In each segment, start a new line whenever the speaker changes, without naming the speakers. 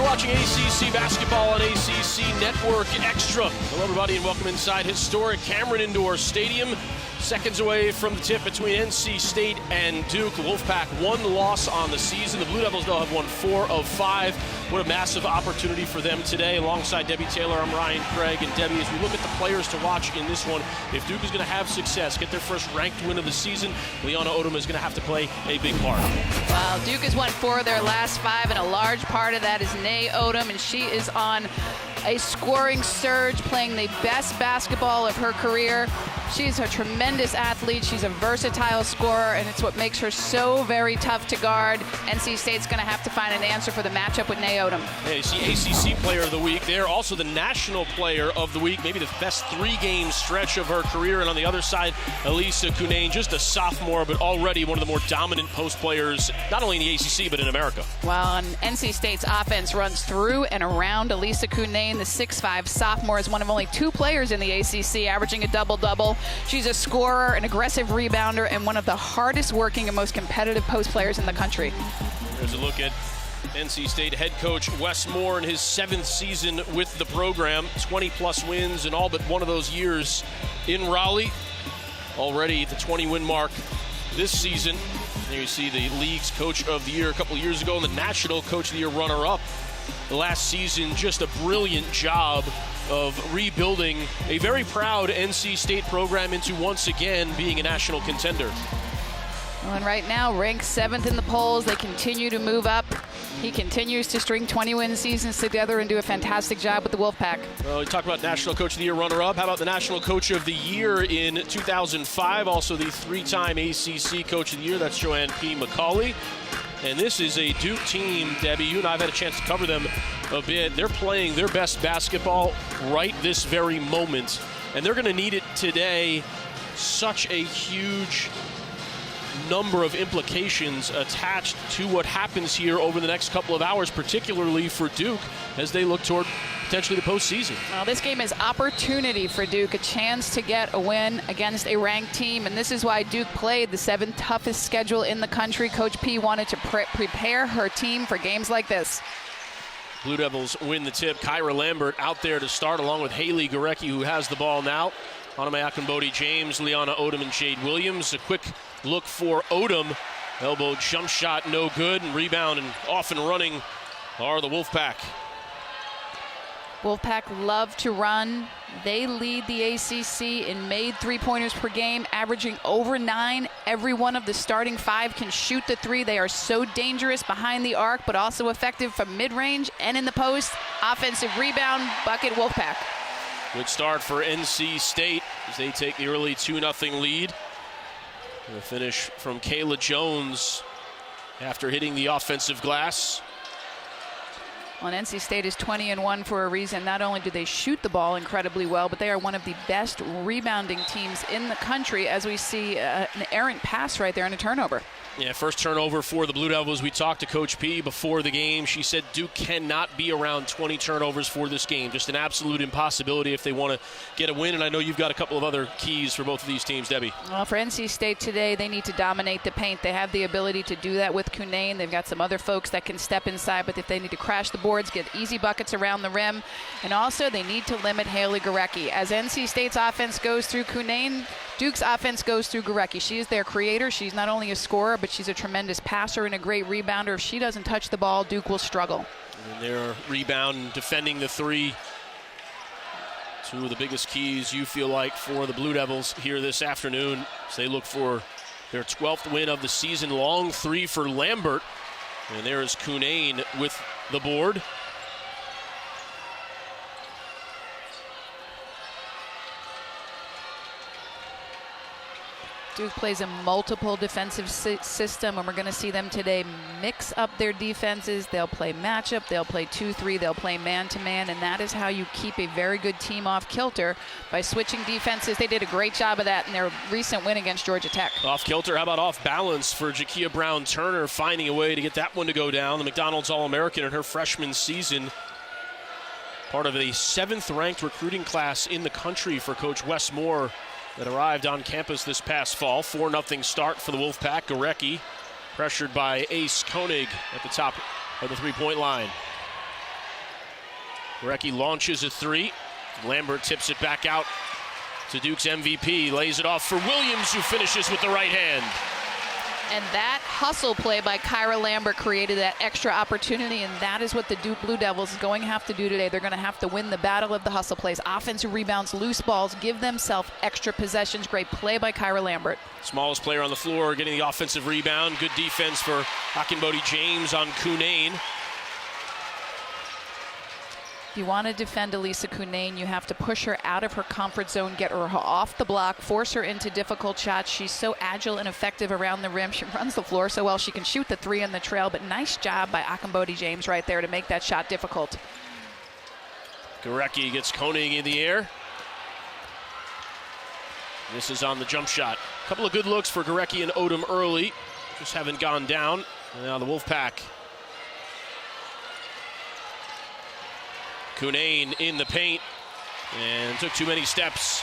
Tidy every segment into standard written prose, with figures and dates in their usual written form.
watching ACC basketball on ACC Network Extra. Hello, everybody, and welcome inside historic Cameron Indoor Stadium. Seconds away from the tip between NC State and Duke. The Wolfpack, one loss on the season. The Blue Devils, though, have won 4 of 5. What a massive opportunity for them today. Alongside Debbie Taylor, I'm Ryan Craig. And Debbie, as we look at the players to watch in this one, if Duke is going to have success, get their first ranked win of the season, Leanna Odom is going to have to play a big part.
Well, Duke has won 4 of their last 5, and a large part of that is Nay Odom, and she is on a scoring surge, playing the best basketball of her career. She's a tremendous athlete. She's a versatile scorer, and it's what makes her so very tough to guard. NC State's going to have to find an answer for the matchup with Nay Odom.
Yeah, you see ACC Player of the Week there, also the National Player of the Week, maybe the best 3-game stretch of her career. And on the other side, Elisa Cunane, just a sophomore, but already one of the more dominant post players, not only in the ACC, but in America.
Well, and NC State's offense runs through and around Elisa Cunane. The 6'5" sophomore is one of only 2 players in the ACC averaging a double-double. She's a scorer, an aggressive rebounder, and one of the hardest working and most competitive post players in the country.
There's a look at NC State head coach Wes Moore in his 7th season with the program. 20-plus wins in all but one of those years in Raleigh. Already at the 20-win mark this season. There you see the league's coach of the year a couple years ago and the national coach of the year runner-up last season. Just a brilliant job of rebuilding a very proud NC State program into once again being a national contender.
Well, and right now, ranked 7th in the polls. They continue to move up. He continues to string 20-win seasons together and do a fantastic job with the Wolfpack.
Well, we talked about National Coach of the Year runner-up. How about the National Coach of the Year in 2005? Also the 3-time ACC Coach of the Year. That's Joanne P. McCauley. And this is a Duke team, Debbie. You and I have had a chance to cover them a bit. They're playing their best basketball right this very moment. And they're going to need it today. Such a huge number of implications attached to what happens here over the next couple of hours, particularly for Duke as they look toward potentially the postseason.
Well, this game is opportunity for Duke, a chance to get a win against a ranked team, and this is why Duke played the 7th toughest schedule in the country. Coach P wanted to prepare her team for games like this.
Blue Devils win the tip. Kyra Lambert out there to start along with Haley Gorecki, who has the ball now. Anime Akinbodi James, Leanna Odom, and Jade Williams. A quick look for Odom. Elbow jump shot, no good, and rebound and off and running are the Wolfpack.
Wolfpack love to run. They lead the ACC in made 3-pointers per game, averaging over 9. Every one of the starting 5 can shoot the 3. They are so dangerous behind the arc, but also effective from mid-range and in the post. Offensive rebound, bucket, Wolfpack.
Good start for NC State as they take the early 2-0 lead. The finish from Kayla Jones after hitting the offensive glass.
Well, NC State is 20-1 for a reason. Not only do they shoot the ball incredibly well, but they are one of the best rebounding teams in the country, as we see an errant pass right there and a turnover.
Yeah, first turnover for the Blue Devils. We talked to Coach P before the game. She said Duke cannot be around 20 turnovers for this game. Just an absolute impossibility if they want to get a win. And I know you've got a couple of other keys for both of these teams, Debbie.
Well, for NC State today, they need to dominate the paint. They have the ability to do that with Cunane. They've got some other folks that can step inside, but if they need to crash the boards, get easy buckets around the rim. And also, they need to limit Haley Gorecki. As NC State's offense goes through Cunane, Duke's offense goes through Gorecki. She is their creator. She's not only a scorer, but she's a tremendous passer and a great rebounder. If she doesn't touch the ball, Duke will struggle.
And their rebound and defending the 3. 2 of the biggest keys you feel like for the Blue Devils here this afternoon as they look for their 12th win of the season. Long 3 for Lambert. And there is Cunane with the board.
Duke plays a multiple defensive system, and we're going to see them today mix up their defenses. They'll play matchup, they'll play 2-3, they'll play man-to-man, and that is how you keep a very good team off kilter, by switching defenses. They did a great job of that in their recent win against Georgia Tech.
Off kilter, how about off balance for Jakia Brown-Turner, finding a way to get that one to go down. The McDonald's All-American in her freshman season. Part of a 7th-ranked recruiting class in the country for Coach Wes Moore that arrived on campus this past fall. 4-0 start for the Wolfpack. Gorecki pressured by Ace Koenig at the top of the 3-point line. Gorecki launches a three. Lambert tips it back out to Duke's MVP. Lays it off for Williams, who finishes with the right hand.
And that hustle play by Kyra Lambert created that extra opportunity, and that is what the Duke Blue Devils is going to have to do today. They're going to have to win the battle of the hustle plays. Offensive rebounds, loose balls, give themselves extra possessions. Great play by Kyra Lambert.
Smallest player on the floor getting the offensive rebound. Good defense for Akinbodi James on Cunane.
If you want to defend Elisa Cunane, you have to push her out of her comfort zone, get her off the block, force her into difficult shots. She's so agile and effective around the rim. She runs the floor so well. She can shoot the three in the trail, but nice job by Akinbodi James right there to make that shot difficult.
Gorecki gets Koenig in the air. This is on the jump shot. A couple of good looks for Gorecki and Odom early. Just haven't gone down. And now the Wolfpack. Cunane in the paint and took too many steps.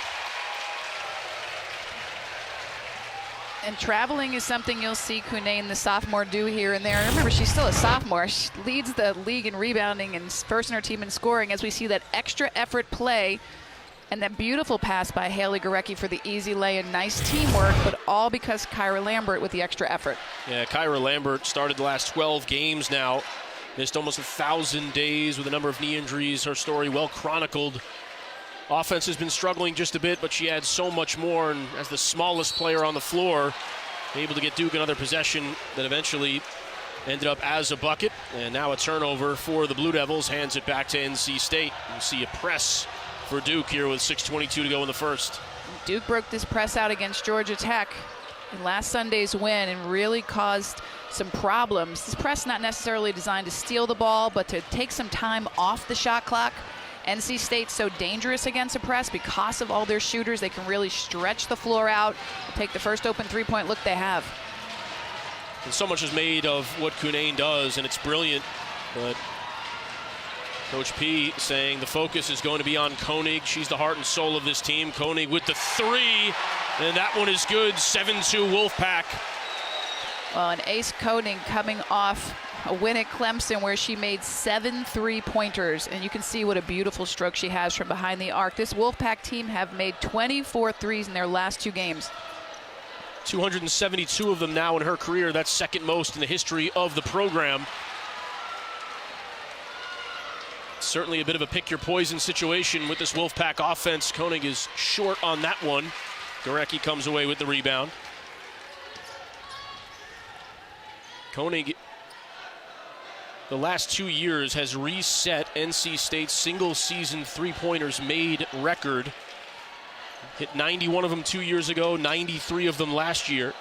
And traveling is something you'll see Cunane, the sophomore, do here and there. Remember, she's still a sophomore. She leads the league in rebounding and first in her team in scoring, as we see that extra effort play and that beautiful pass by Haley Gorecki for the easy lay and nice teamwork, but all because Kyra Lambert with the extra effort.
Yeah, Kyra Lambert started the last 12 games now. Missed almost 1,000 days with a number of knee injuries. Her story well chronicled. Offense has been struggling just a bit, but she adds so much more, and as the smallest player on the floor, able to get Duke another possession that eventually ended up as a bucket. And now a turnover for the Blue Devils, hands it back to NC State. You see a press for Duke here with 6:22 to go in the first.
Duke broke this press out against Georgia Tech in last Sunday's win and really caused some problems. This press not necessarily designed to steal the ball, but to take some time off the shot clock. NC State's so dangerous against a press because of all their shooters. They can really stretch the floor out, take the first open three-point look they have.
And so much is made of what Cunane does, and it's brilliant. But Coach P saying the focus is going to be on Koenig. She's the heart and soul of this team. Koenig with the three, and that one is good. 7-2 Wolfpack.
Well, and Ace Koenig coming off a win at Clemson where she made 7 3-pointers, and you can see what a beautiful stroke she has from behind the arc. This Wolfpack team have made 24 threes in their last 2 games.
272 of them now in her career. That's second most in the history of the program. Certainly a bit of a pick-your-poison situation with this Wolfpack offense. Koenig is short on that one. Gorecki comes away with the rebound. Koenig, the last 2 years, has reset NC State's single-season three-pointers made record. Hit 91 of them 2 years ago, 93 of them last year.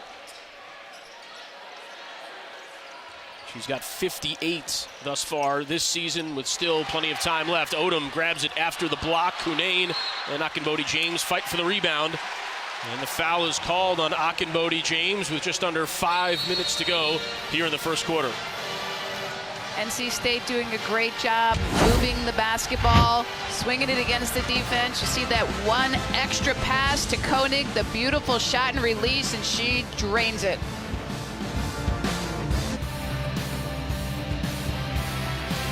She's got 58 thus far this season with still plenty of time left. Odom grabs it after the block. Cunane and Akinbodi James fight for the rebound. And the foul is called on Akinbodi James with just under 5 minutes to go here in the first quarter.
NC State doing a great job moving the basketball, swinging it against the defense. You see that one extra pass to Koenig, the beautiful shot and release, and she drains it.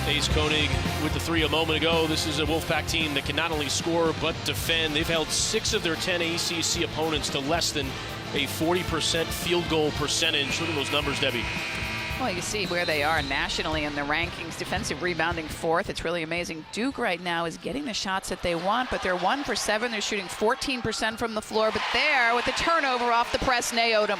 Ace Koenig with the three a moment ago. This is a Wolfpack team that can not only score but defend. They've held 6 of their 10 ACC opponents to less than a 40% field goal percentage. Look at those numbers, Debbie.
Well, you can see where they are nationally in the rankings. Defensive rebounding 4th. It's really amazing. Duke right now is getting the shots that they want, but they're 1 for 7. They're shooting 14% from the floor, but there with the turnover off the press, Nay Odom.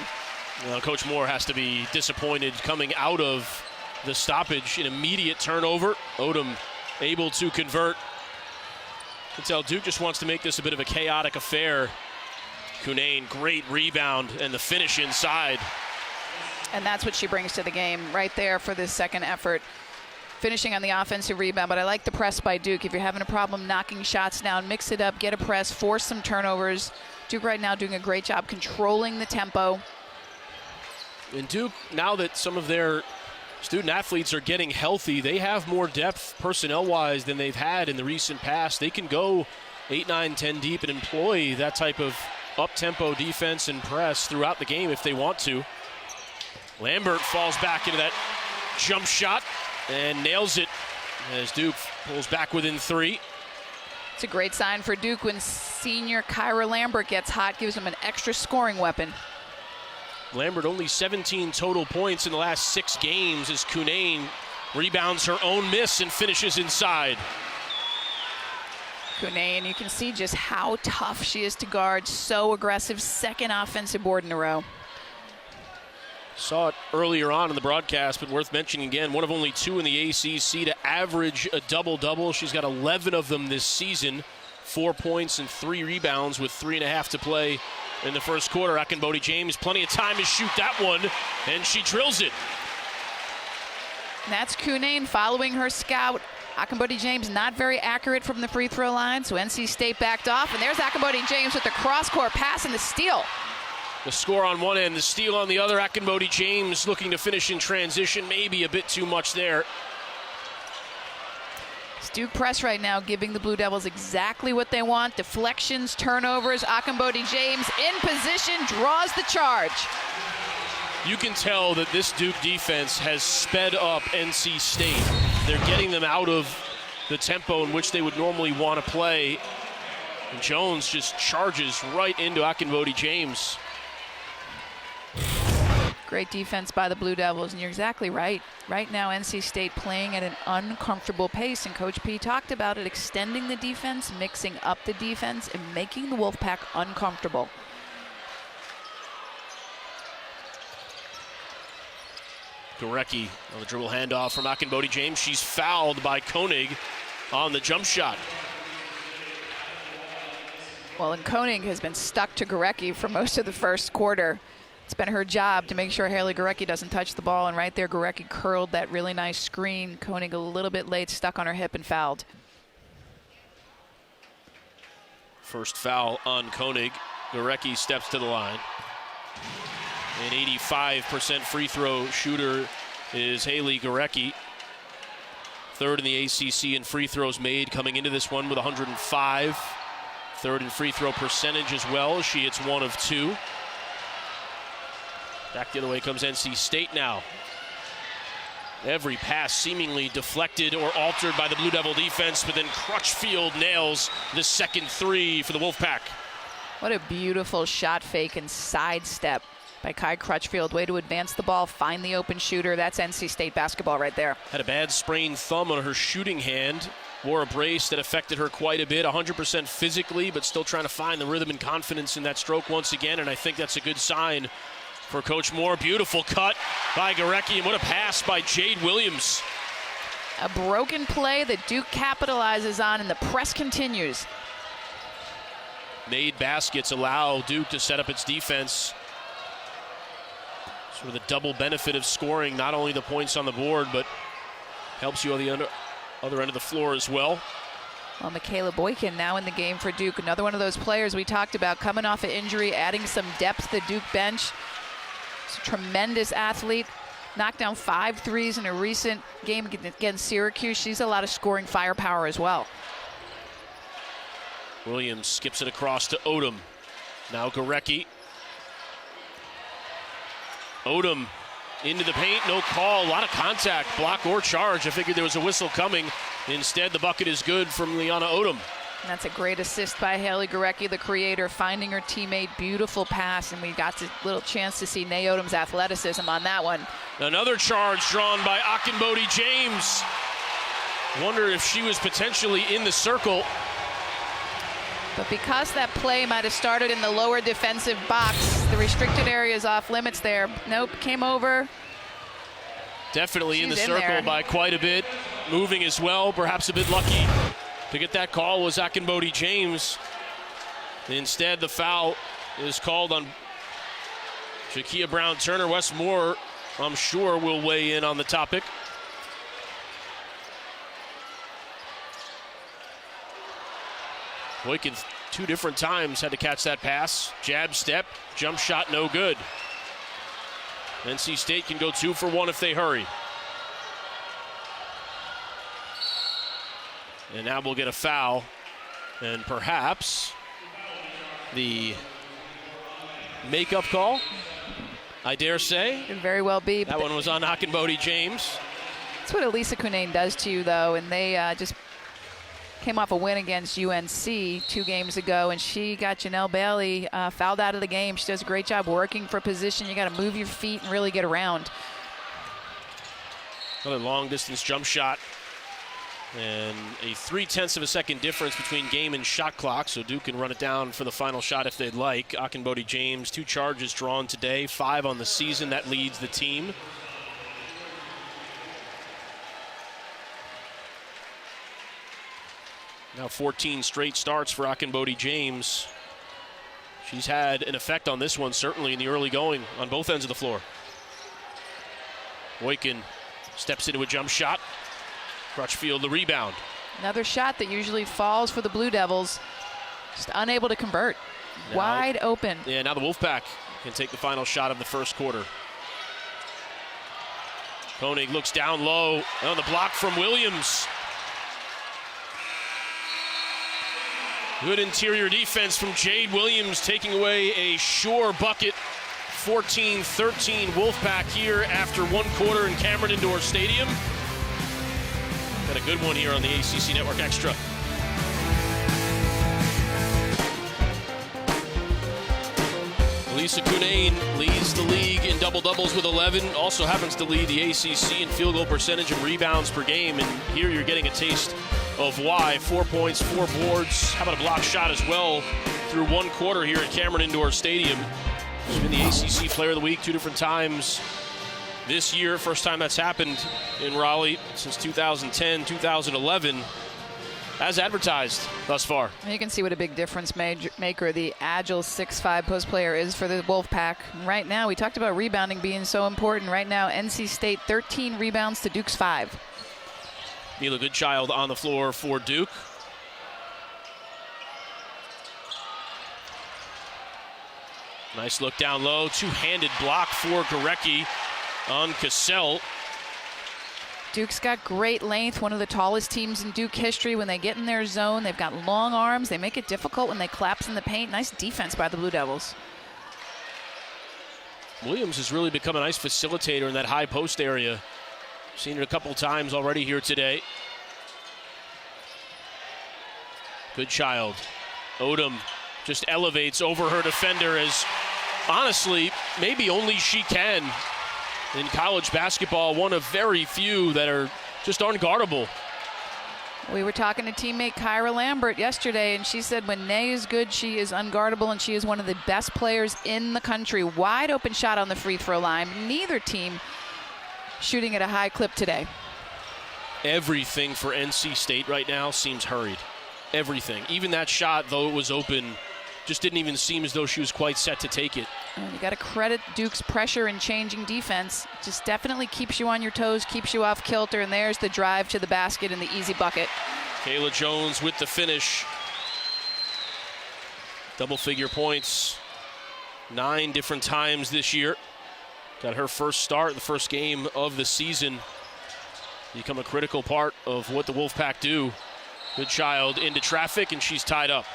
Well, Coach Moore has to be disappointed coming out of the stoppage. An immediate turnover. Odom able to convert. You can tell Duke just wants to make this a bit of a chaotic affair. Cunane, great rebound, and the finish inside.
And that's what she brings to the game right there for this second effort. Finishing on the offensive rebound, but I like the press by Duke. If you're having a problem knocking shots down, mix it up, get a press, force some turnovers. Duke right now doing a great job controlling the tempo.
And Duke, now that some of their student athletes are getting healthy, they have more depth personnel-wise than they've had in the recent past. They can go 8, 9, 10 deep and employ that type of up-tempo defense and press throughout the game if they want to. Lambert falls back into that jump shot and nails it as Duke pulls back within 3.
It's a great sign for Duke when senior Kyra Lambert gets hot, gives them an extra scoring weapon.
Lambert only 17 total points in the last 6 games as Cunane rebounds her own miss and finishes inside.
Cunane, you can see just how tough she is to guard. So aggressive, second offensive board in a row.
Saw it earlier on in the broadcast, but worth mentioning again, one of only 2 in the ACC to average a double-double. She's got 11 of them this season, 4 points and 3 rebounds with 3.5 to play in the first quarter. Akinbodi James, plenty of time to shoot that one, and she drills it.
And that's Cunane following her scout. Akinbodi James not very accurate from the free throw line, so NC State backed off, and there's Akinbodi James with the cross-court pass and the steal.
The score on one end, the steal on the other. Akinbodi James looking to finish in transition, maybe a bit too much there.
It's Duke press right now, giving the Blue Devils exactly what they want. Deflections, turnovers. Akinbodi James in position, draws the charge.
You can tell that this Duke defense has sped up NC State. They're getting them out of the tempo in which they would normally want to play. And Jones just charges right into Akinbodi James.
Great defense by the Blue Devils, and you're exactly right. Right now, NC State playing at an uncomfortable pace, and Coach P talked about it, extending the defense, mixing up the defense, and making the Wolfpack uncomfortable.
Gorecki on the dribble handoff from Akinbodi James. She's fouled by Koenig on the jump shot.
Well, and Koenig has been stuck to Gorecki for most of the first quarter. It's been her job to make sure Haley Gorecki doesn't touch the ball, and right there Gorecki curled that really nice screen. Koenig a little bit late, stuck on her hip and fouled.
First foul on Koenig. Gorecki steps to the line. An 85% free throw shooter is Haley Gorecki. Third in the ACC in free throws made, coming into this one with 105. Third in free throw percentage as well. She hits 1 of 2. Back the other way comes NC State now. Every pass seemingly deflected or altered by the Blue Devil defense, but then Crutchfield nails the second 3 for the Wolfpack.
What a beautiful shot fake and sidestep by Kai Crutchfield. Way to advance the ball, find the open shooter. That's NC State basketball right there.
Had a bad sprained thumb on her shooting hand. Wore a brace that affected her quite a bit. 100% physically, but still trying to find the rhythm and confidence in that stroke once again, and I think that's a good sign for Coach Moore. Beautiful cut by Gorecki, and what a pass by Jade Williams.
A broken play that Duke capitalizes on, and the press continues.
Made baskets allow Duke to set up its defense. Sort of the double benefit of scoring, not only the points on the board, but helps you on the other end of the floor as well.
Well, Michaela Boykin now in the game for Duke. Another one of those players we talked about coming off an injury, adding some depth to the Duke bench. She's a tremendous athlete. Knocked down 5 threes in a recent game against Syracuse. She's a lot of scoring firepower as well.
Williams skips it across to Odom. Now Gorecki. Odom into the paint, no call, a lot of contact, block or charge. I figured there was a whistle coming. Instead, the bucket is good from Liana Odom.
And that's a great assist by Haley Gorecki, the creator, finding her teammate. Beautiful pass, and we got a little chance to see Nay Odom's athleticism on that one.
Another charge drawn by Akinbodi James. Wonder if she was potentially in the circle.
But because that play might have started in the lower defensive box, the restricted area is off limits there. Nope, came over.
Definitely
She's
in the
in
circle
there
by quite a bit. Moving as well, perhaps a bit lucky to get that call was Akinbodi James. Instead, the foul is called on Shakia Brown-Turner. Wes Moore, I'm sure, will weigh in on the topic. Boykin 2 different times had to catch that pass. Jab step, jump shot, no good. NC State can go 2 for 1 if they hurry. And now we'll get a foul. And perhaps the makeup call, I dare say.
Could very well be.
That one was on Akinbodi James.
That's what Elisa Cunane does to you, though, and they just came off a win against UNC 2 games ago, and she got Janelle Bailey fouled out of the game. She does a great job working for position. You got to move your feet and really get around.
Another long-distance jump shot. And a 0.3 of a second difference between game and shot clock, so Duke can run it down for the final shot if they'd like. Akinbodi James, 2 charges drawn today, 5 on the season. That leads the team. Now 14 straight starts for Akinbodi James. She's had an effect on this one, certainly in the early going on both ends of the floor. Boykin steps into a jump shot. Crutchfield the rebound.
Another shot that usually falls for the Blue Devils. Just unable to convert. Now, wide open.
Yeah, now the Wolfpack can take the final shot of the first quarter. Koenig looks down low on the block from Williams. Good interior defense from Jade Williams, taking away a sure bucket. 14-13 Wolfpack here after 1 quarter in Cameron Indoor Stadium. Got a good one here on the ACC Network Extra. Elisa Cunane leads the league in double-doubles with 11. Also happens to lead the ACC in field goal percentage and rebounds per game. And here you're getting a taste of why. 4 points, 4 boards. How about a block shot as well through 1 quarter here at Cameron Indoor Stadium. She's been the ACC Player of the Week 2 different times this year. First time that's happened in Raleigh since 2010, 2011, as advertised thus far.
You can see what a big difference maker the agile 6'5" post player is for the Wolfpack. Right now, we talked about rebounding being so important. Right now, NC State 13 rebounds to Duke's 5.
Mila Goodchild on the floor for Duke. Nice look down low. 2-handed block for Gorecki on Cassell.
Duke's got great length, one of the tallest teams in Duke history. When they get in their zone, they've got long arms. They make it difficult when they collapse in the paint. Nice defense by the Blue Devils.
Williams has really become a nice facilitator in that high post area. Seen it a couple times already here today. Goodchild. Odom just elevates over her defender as, honestly, maybe only she can. In college basketball, one of very few that are just unguardable.
We were talking to teammate Kyra Lambert yesterday, and she said when Nay is good, she is unguardable, and she is one of the best players in the country. Wide open shot on the free throw line. Neither team shooting at a high clip today.
Everything for NC State right now seems hurried. Everything. Even that shot, though it was open, just didn't even seem as though she was quite set to take it.
You got to credit Duke's pressure and changing defense. Just definitely keeps you on your toes, keeps you off kilter, and there's the drive to the basket and the easy bucket.
Kayla Jones with the finish. Double-figure points 9 different times this year. Got her first start, the first game of the season. Become a critical part of what the Wolfpack do. Goodchild into traffic, and she's tied up.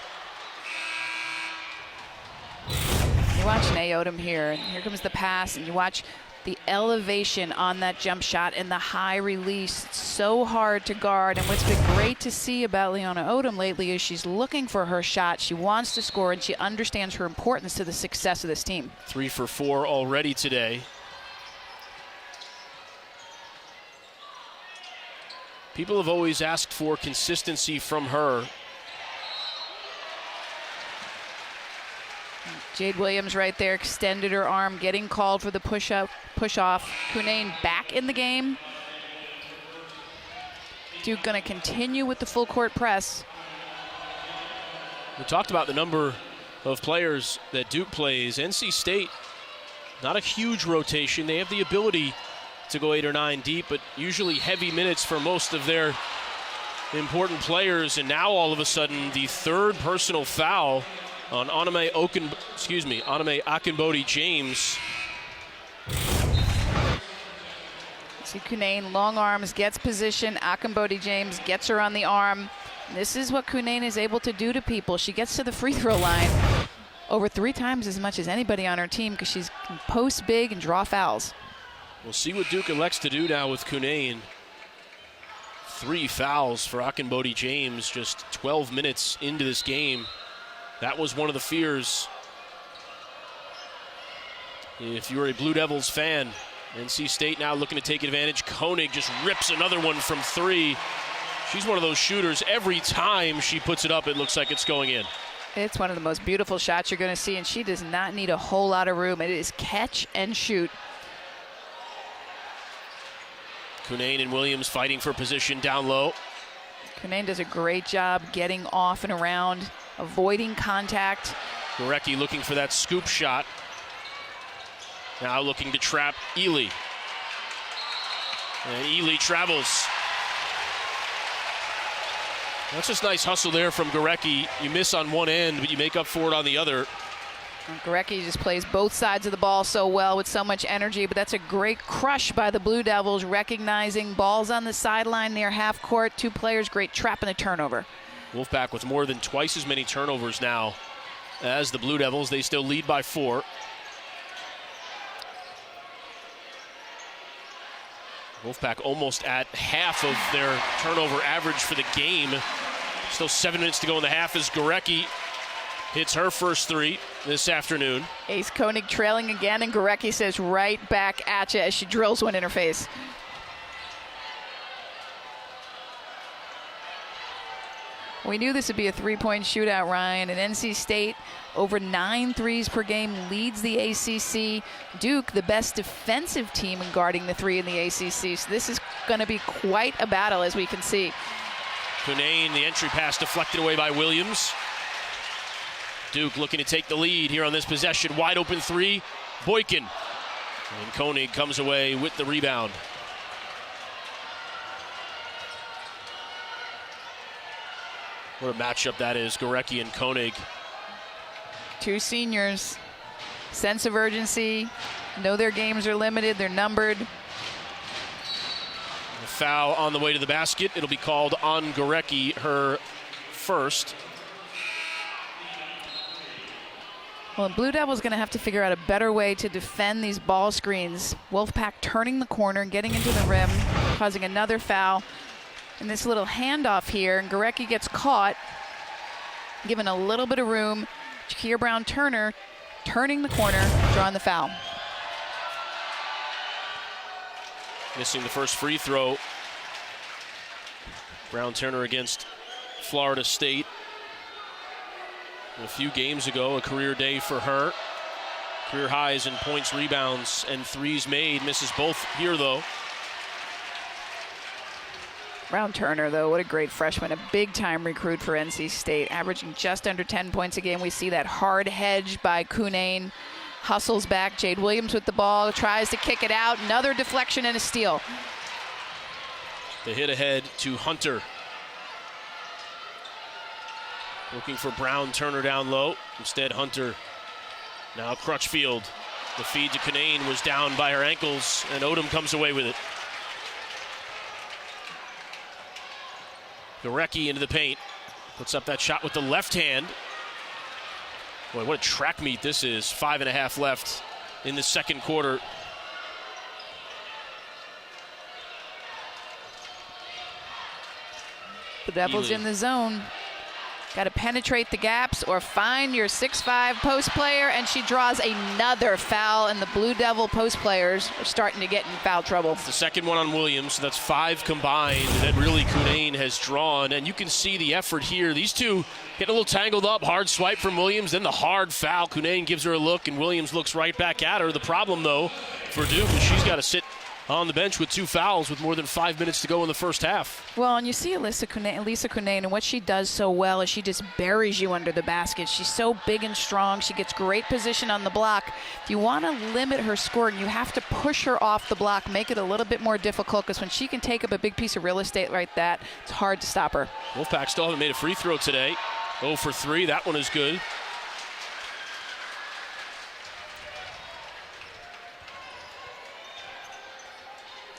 You watch Nay Odom here, and here comes the pass, and you watch the elevation on that jump shot and the high release. It's so hard to guard, and what's been great to see about Leona Odom lately is she's looking for her shot. She wants to score, and she understands her importance to the success of this team.
3 for 4 already today. People have always asked for consistency from her.
Jade Williams right there, extended her arm, getting called for the push-up, push-off. Cunane back in the game. Duke going to continue with the full court press.
We talked about the number of players that Duke plays. NC State, not a huge rotation. They have the ability to go 8 or 9 deep, but usually heavy minutes for most of their important players. And now all of a sudden, the 3rd personal foul on Anime Akinbodi James.
See Cunane, long arms, gets position. Akinbodi James gets her on the arm. This is what Cunane is able to do to people. She gets to the free throw line over 3 times as much as anybody on her team because she can post big and draw fouls.
We'll see what Duke elects to do now with Cunane. 3 fouls for Akinbode James just 12 minutes into this game. That was one of the fears. If you're a Blue Devils fan, NC State now looking to take advantage. Koenig just rips another one from 3. She's one of those shooters. Every time she puts it up, it looks like it's going in.
It's one of the most beautiful shots you're going to see, and she does not need a whole lot of room. It is catch and shoot.
Cunane and Williams fighting for position down low.
Cunane does a great job getting off and around, avoiding contact.
Gorecki looking for that scoop shot. Now looking to trap Ely. And Ely travels. That's just nice hustle there from Gorecki. You miss on one end, but you make up for it on the other.
Gorecki just plays both sides of the ball so well with so much energy, but that's a great crush by the Blue Devils, recognizing balls on the sideline near half court. 2 players, great trap and a turnover.
Wolfpack with more than twice as many turnovers now as the Blue Devils. They still lead by 4. Wolfpack almost at half of their turnover average for the game. Still 7 minutes to go in the half as Gorecki hits her first 3 this afternoon.
Ace Koenig trailing again, and Gorecki says right back at you as she drills one in her face. We knew this would be a 3-point shootout, Ryan, and NC State over 9 threes per game leads the ACC. Duke, the best defensive team in guarding the 3 in the ACC. So this is going to be quite a battle, as we can see.
Cunane, the entry pass deflected away by Williams. Duke looking to take the lead here on this possession. Wide open 3, Boykin. And Koenig comes away with the rebound. What a matchup that is, Gorecki and Koenig.
2 seniors, sense of urgency, know their games are limited, they're numbered.
A foul on the way to the basket. It'll be called on Gorecki, her first.
Well, Blue Devils going to have to figure out a better way to defend these ball screens. Wolfpack turning the corner, getting into the rim, causing another foul. And this little handoff here, and Gorecki gets caught, given a little bit of room. Jakia Brown-Turner turning the corner, drawing the foul.
Missing the first free throw. Brown-Turner against Florida State. A few games ago, a career day for her. Career highs in points, rebounds, and threes made. Misses both here, though.
Brown-Turner, though, what a great freshman, a big-time recruit for NC State, averaging just under 10 points a game. We see that hard hedge by Cunane. Hustles back. Jade Williams with the ball, tries to kick it out. Another deflection and a steal.
The hit ahead to Hunter. Looking for Brown-Turner down low. Instead, Hunter. Now Crutchfield. The feed to Cunane was down by her ankles, and Odom comes away with it. Gorecki into the paint. Puts up that shot with the left hand. Boy, what a track meet this is. 5.5 left in the second quarter.
The Devils in the zone. Got to penetrate the gaps or find your 6'5" post player, and she draws another foul, and the Blue Devil post players are starting to get in foul trouble.
It's the second one on Williams, so that's 5 combined that really Cunane has drawn, and you can see the effort here. These two get a little tangled up, hard swipe from Williams, then the hard foul. Cunane gives her a look, and Williams looks right back at her. The problem, though, for Duke is she's got to sit on the bench with 2 fouls with more than 5 minutes to go in the first half.
Well, and you see Lisa Cunane, and what she does so well is she just buries you under the basket. She's so big and strong. She gets great position on the block. If you want to limit her scoring, you have to push her off the block, make it a little bit more difficult, because when she can take up a big piece of real estate like that, it's hard to stop her.
Wolfpack still haven't made a free throw today. 0 for 3. That one is good.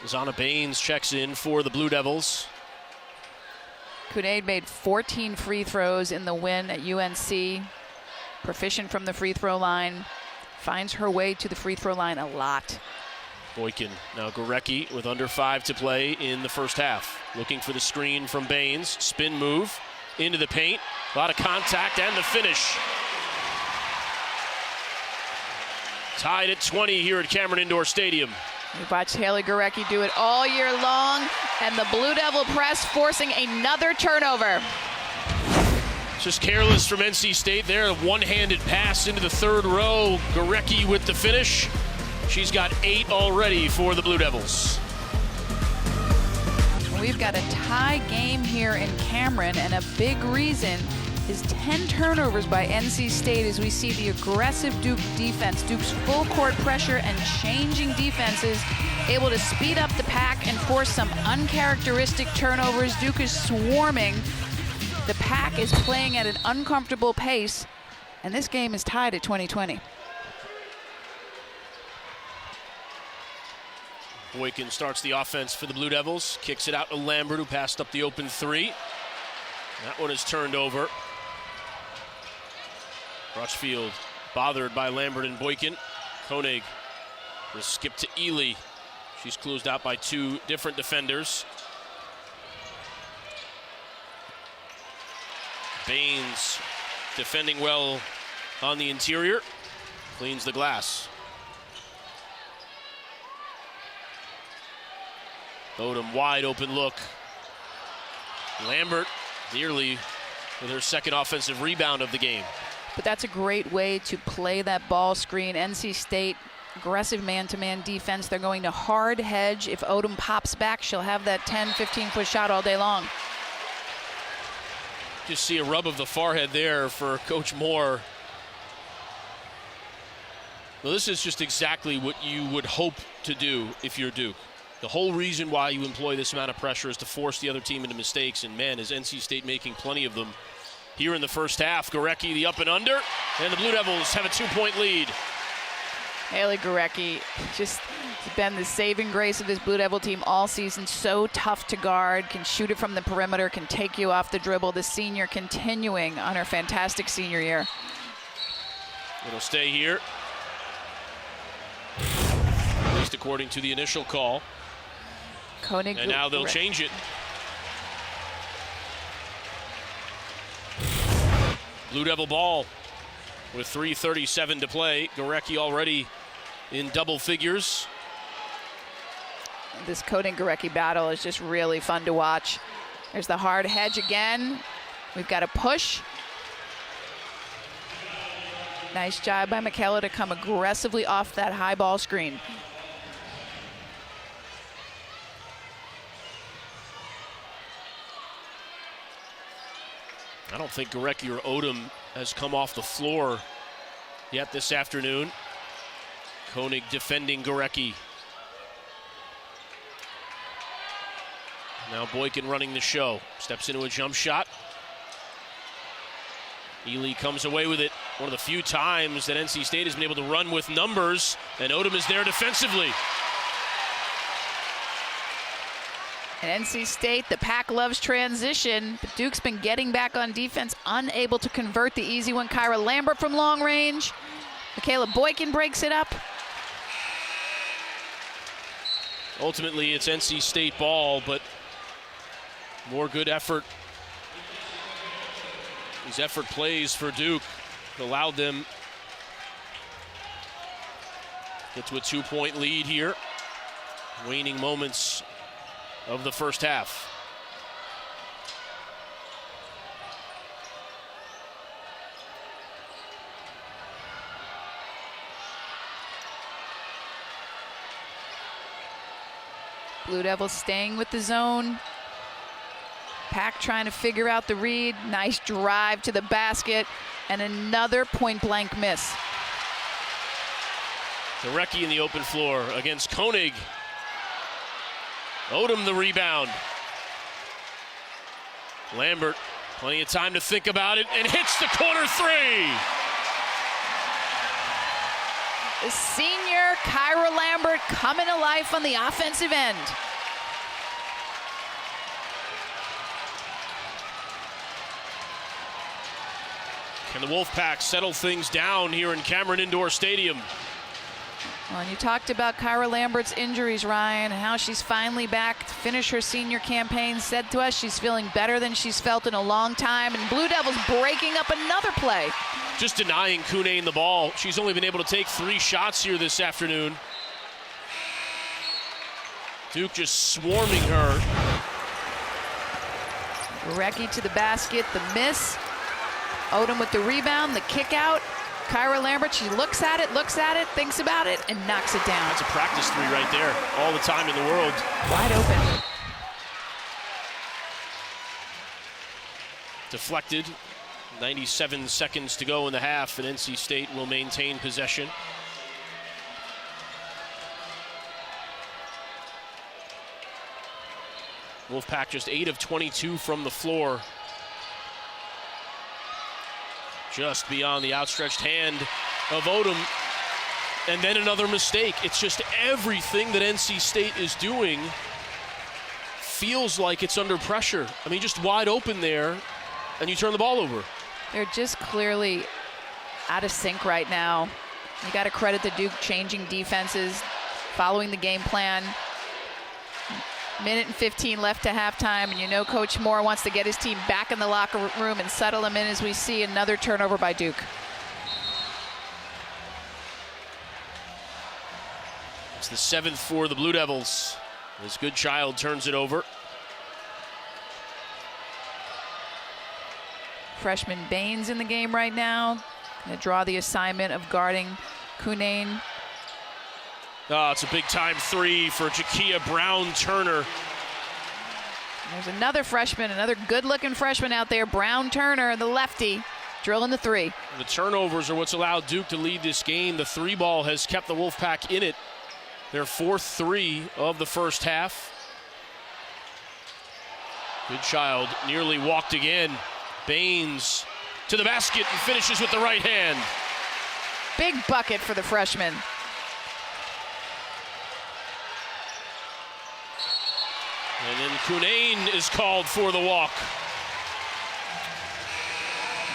Zana Baines checks in for the Blue Devils.
Cunane made 14 free throws in the win at UNC. Proficient from the free throw line. Finds her way to the free throw line a lot.
Boykin, now Gorecki with under 5 to play in the first half. Looking for the screen from Baines. Spin move into the paint. A lot of contact and the finish. Tied at 20 here at Cameron Indoor Stadium.
We've watched Haley Gorecki do it all year long, and the Blue Devil press forcing another turnover.
Just careless from NC State there. A one-handed pass into the third row. Gorecki with the finish. She's got 8 already for the Blue Devils.
We've got a tie game here in Cameron, and a big reason is 10 turnovers by NC State as we see the aggressive Duke defense. Duke's full court pressure and changing defenses able to speed up the pack and force some uncharacteristic turnovers. Duke is swarming. The pack is playing at an uncomfortable pace, and this game is tied at 20-20.
Boykin starts the offense for the Blue Devils. Kicks it out to Lambert, who passed up the open 3. That one is turned over. Rushfield bothered by Lambert and Boykin. Koenig will skip to Ely. She's closed out by 2 different defenders. Baines defending well on the interior. Cleans the glass. Odom wide open look. Lambert nearly with her second offensive rebound of the game.
But that's a great way to play that ball screen. NC State, aggressive man-to-man defense. They're going to hard hedge. If Odom pops back, she'll have that 10, 15-foot shot all day long.
Just see a rub of the forehead there for Coach Moore. Well, this is just exactly what you would hope to do if you're Duke. The whole reason why you employ this amount of pressure is to force the other team into mistakes, and man, is NC State making plenty of them here in the first half. Gorecki the up and under, and the Blue Devils have a 2-point lead.
Haley Gorecki just been the saving grace of this Blue Devil team all season. So tough to guard, can shoot it from the perimeter, can take you off the dribble. The senior continuing on her fantastic senior year.
It'll stay here, at least according to the initial call.
Koenig,
and now they'll change it. Blue Devil ball with 3:37 to play. Gorecki already in double figures.
This Koenig Gorecki battle is just really fun to watch. There's the hard hedge again. We've got a push. Nice job by Michaela to come aggressively off that high ball screen.
I don't think Gorecki or Odom has come off the floor yet this afternoon. Koenig defending Gorecki. Now Boykin running the show. Steps into a jump shot. Ely comes away with it. One of the few times that NC State has been able to run with numbers, and Odom is there defensively.
And NC State, the pack loves transition, but Duke's been getting back on defense, unable to convert the easy one. Kyra Lambert from long range. Michaela Boykin breaks it up.
Ultimately, it's NC State ball, but more good effort. These effort plays for Duke allowed them to get to a 2-point lead here. Waning moments of the first half.
Blue Devils staying with the zone. Pack trying to figure out the read. Nice drive to the basket, and another point-blank miss.
Gorecki in the open floor against Koenig. Odom the rebound. Lambert, plenty of time to think about it, and hits the corner 3.
The senior Kyra Lambert coming to life on the offensive end.
Can the Wolfpack settle things down here in Cameron Indoor Stadium?
Well, and you talked about Kyra Lambert's injuries, Ryan, and how she's finally back to finish her senior campaign. Said to us she's feeling better than she's felt in a long time. And Blue Devils breaking up another play.
Just denying Kunane the ball. She's only been able to take 3 shots here this afternoon. Duke just swarming her.
Gurecki to the basket, the miss. Odom with the rebound, the kick out. Kyra Lambert, she looks at it, thinks about it, and knocks it down.
That's a practice 3 right there. All the time in the world.
Wide open.
Deflected. 97 seconds to go in the half, and NC State will maintain possession. Wolfpack just 8 of 22 from the floor. Just beyond the outstretched hand of Odom. And then another mistake. It's just everything that NC State is doing feels like it's under pressure. I mean, just wide open there, and you turn the ball over.
They're just clearly out of sync right now. You got to credit the Duke changing defenses, following the game plan. Minute and 15 left to halftime, and you know Coach Moore wants to get his team back in the locker room and settle them in as we see another turnover by Duke.
It's the 7th for the Blue Devils. As Goodchild turns it over.
Freshman Baines in the game right now. Going to draw the assignment of guarding Kunane.
Oh, it's a big-time 3 for Jakia Brown-Turner.
There's another freshman, another good-looking freshman out there, Brown-Turner, the lefty, drilling the 3.
The turnovers are what's allowed Duke to lead this game. The 3 ball has kept the Wolfpack in it. Their 4th 3 of the first half. Goodchild nearly walked again. Baines to the basket and finishes with the right hand.
Big bucket for the freshman.
And then Kunane is called for the walk.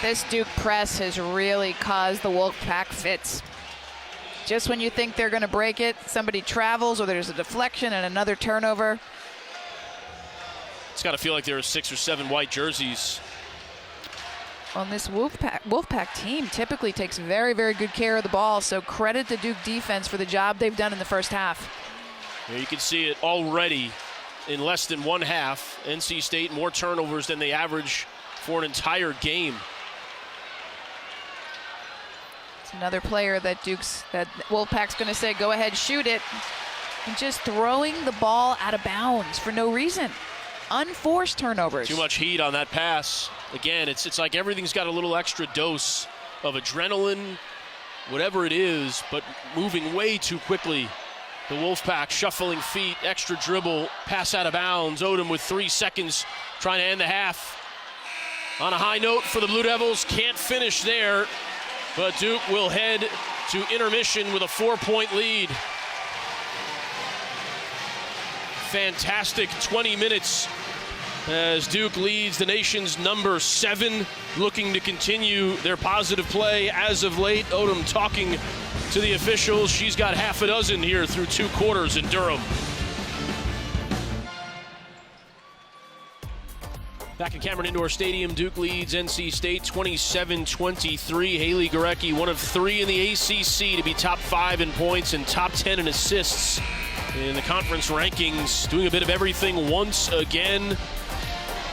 This Duke press has really caused the Wolfpack fits. Just when you think they're going to break it, somebody travels or there's a deflection and another turnover.
It's got to feel like there are 6 or 7 white jerseys.
Well, this Wolfpack team typically takes very, very good care of the ball, so credit the Duke defense for the job they've done in the first half.
There you can see it already. In less than one half, NC State more turnovers than they average for an entire game.
It's another player that Wolfpack's going to say, go ahead, shoot it. And just throwing the ball out of bounds for no reason. Unforced turnovers.
Too much heat on that pass. Again, it's like everything's got a little extra dose of adrenaline, whatever it is, but moving way too quickly. The Wolfpack shuffling feet, extra dribble, pass out of bounds. Odom with 3 seconds trying to end the half. On a high note for the Blue Devils, can't finish there, but Duke will head to intermission with a 4-point lead. Fantastic 20 minutes as Duke leads the nation's number 7, looking to continue their positive play as of late. Odom talking to the officials. She's got half a dozen here through 2 quarters in Durham. Back at Cameron Indoor Stadium, Duke leads NC State 27-23. Haley Gurecki, one of 3 in the ACC to be top 5 in points and top 10 in assists in the conference rankings. Doing a bit of everything once again.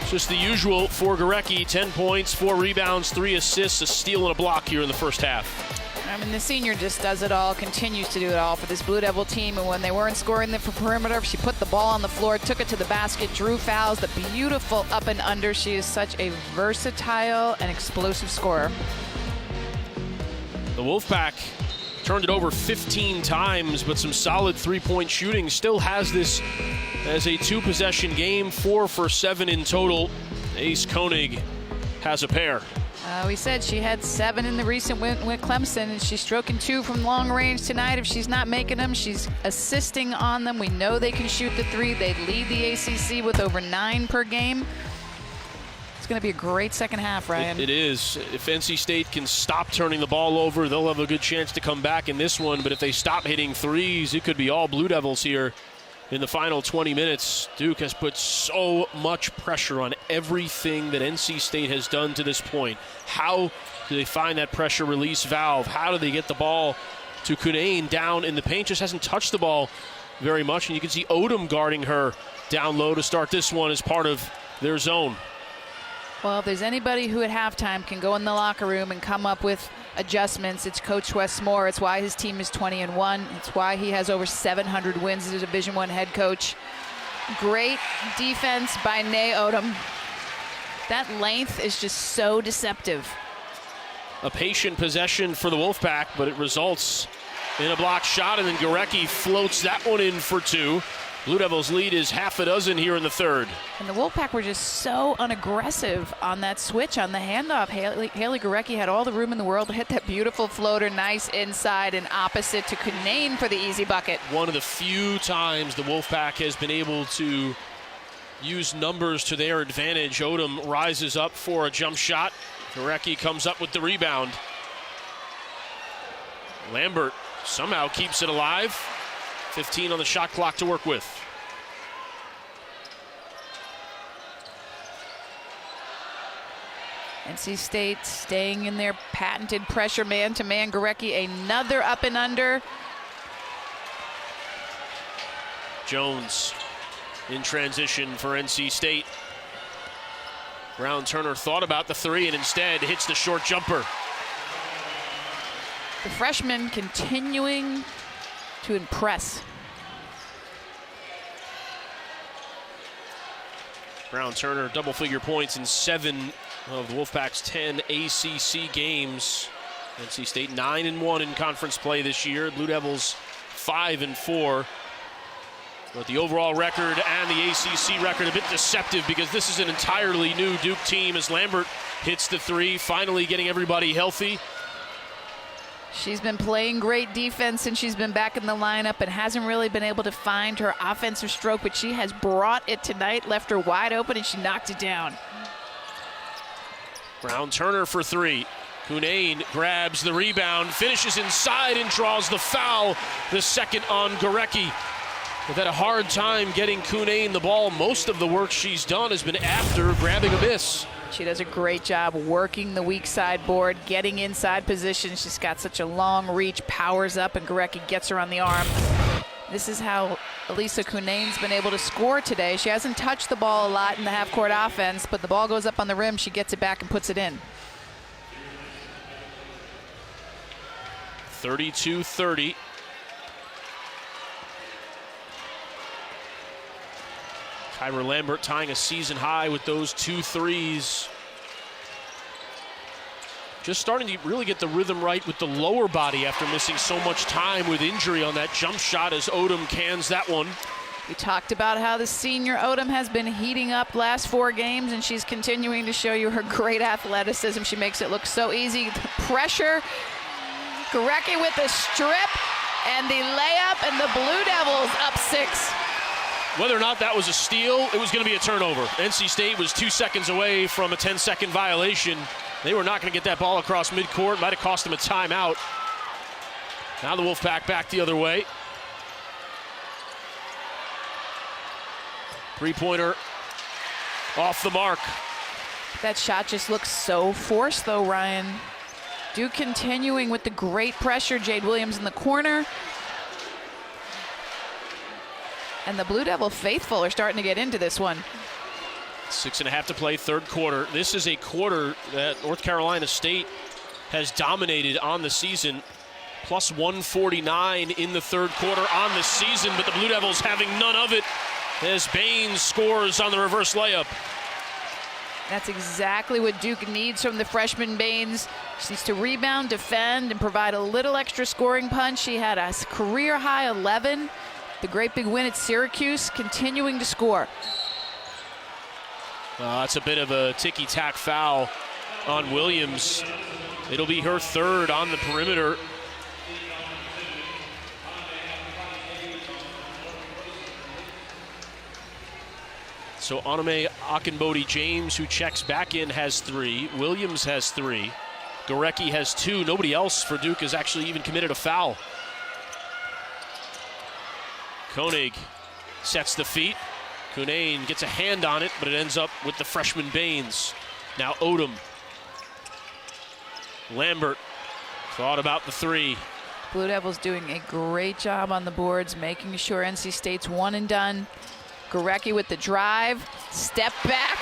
Just the usual for Gurecki, 10 points, 4 rebounds, 3 assists, a steal and a block here in the first half.
I mean, the senior just does it all, continues to do it all for this Blue Devil team. And when they weren't scoring the perimeter, she put the ball on the floor, took it to the basket, drew fouls, the beautiful up and under. She is such a versatile and explosive scorer.
The Wolfpack turned it over 15 times, but some solid 3-point shooting. Still has this as a 2-possession game, 4 for 7 in total. Ace Koenig has a pair.
We said she had 7 in the recent win with Clemson, and she's stroking 2 from long range tonight. If she's not making them, she's assisting on them. We know they can shoot the 3. They lead the ACC with over 9 per game. It's going to be a great second half, Ryan.
It is. If NC State can stop turning the ball over, they'll have a good chance to come back in this one. But if they stop hitting threes, it could be all Blue Devils here in the final 20 minutes. Duke has put so much pressure on everything that NC State has done to this point. How do they find that pressure release valve? How do they get the ball to Cunane down in the paint? Just hasn't touched the ball very much. And you can see Odom guarding her down low to start this one as part of their zone.
Well, if there's anybody who at halftime can go in the locker room and come up with adjustments, it's Coach Wes Moore. It's why his team is 20-1. It's why he has over 700 wins as a Division I head coach. Great defense by Nay Odom. That length is just so deceptive.
A patient possession for the Wolfpack, but it results in a blocked shot, and then Gorecki floats that one in for two. Blue Devils lead is half a dozen here in the third.
And the Wolfpack were just so unaggressive on that switch, on the handoff. Haley Gorecki had all the room in the world to hit that beautiful floater, nice inside and opposite to Cunane for the easy bucket.
One of the few times the Wolfpack has been able to use numbers to their advantage. Odom rises up for a jump shot. Gorecki comes up with the rebound. Lambert somehow keeps it alive. 15 on the shot clock to work with.
NC State staying in their patented pressure man-to-man. Gorecki another up and under.
Jones in transition for NC State. Brown Turner thought about the three and instead hits the short jumper.
The freshman continuing to impress.
Brown Turner double-figure points in 7 of the Wolfpack's 10 ACC games. NC State 9-1 in conference play this year. Blue Devils 5-4. But the overall record and the ACC record a bit deceptive because this is an entirely new Duke team as Lambert hits the three, finally getting everybody healthy.
She's been playing great defense since she's been back in the lineup and hasn't really been able to find her offensive stroke, but she has brought it tonight, left her wide open, and she knocked it down.
Brown Turner for three. Cunane grabs the rebound, finishes inside and draws the foul, the second on Gorecki. They've had a hard time getting Cunane the ball. Most of the work she's done has been after grabbing a miss.
She does a great job working the weak side board, getting inside position. She's got such a long reach, powers up, and Gorecki gets her on the arm. This is how Elisa Cunane's been able to score today. She hasn't touched the ball a lot in the half-court offense, but the ball goes up on the rim, she gets it back and puts it in.
32-30. Kyra Lambert tying a season high with those 2 threes. Just starting to really get the rhythm right with the lower body after missing so much time with injury on that jump shot as Odom cans that one.
We talked about how the senior Odom has been heating up last 4 games, and she's continuing to show you her great athleticism. She makes it look so easy. The pressure, Gorecki with the strip and the layup, and the Blue Devils up 6.
Whether or not that was a steal, it was going to be a turnover. NC State was 2 seconds away from a 10-second violation. They were not going to get that ball across midcourt. Might have cost them a timeout. Now the Wolfpack back the other way. Three-pointer off the mark.
That shot just looks so forced, though, Ryan. Duke continuing with the great pressure. Jade Williams in the corner. And the Blue Devil faithful are starting to get into this one.
6.5 to play, third quarter. This is a quarter that North Carolina State has dominated on the season. Plus 149 in the third quarter on the season, but the Blue Devils having none of it as Baines scores on the reverse layup.
That's exactly what Duke needs from the freshman Baines. She needs to rebound, defend, and provide a little extra scoring punch. She had a career-high 11. The great big win at Syracuse, continuing to score.
That's a bit of a ticky-tack foul on Williams. It'll be her third on the perimeter. So Onome Akinbodi-James, who checks back in, has 3. Williams has 3. Gorecki has 2. Nobody else for Duke has actually even committed a foul. Koenig sets the feet. Cunane gets a hand on it, but it ends up with the freshman Baines. Now Odom. Lambert thought about the 3.
Blue Devils doing a great job on the boards, making sure NC State's one and done. Gorecki with the drive, step back,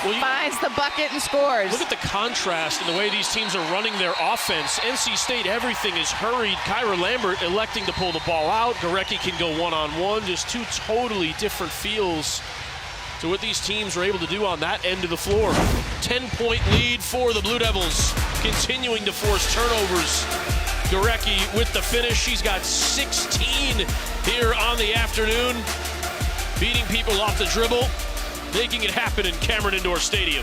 finds the bucket and scores.
Look at the contrast in the way these teams are running their offense. NC State, everything is hurried. Kyra Lambert electing to pull the ball out. Gorecki can go one-on-one. Just 2 totally different feels to what these teams are able to do on that end of the floor. 10-point lead for the Blue Devils, continuing to force turnovers. Gorecki with the finish. She's got 16 here on the afternoon. Beating people off the dribble, making it happen in Cameron Indoor Stadium.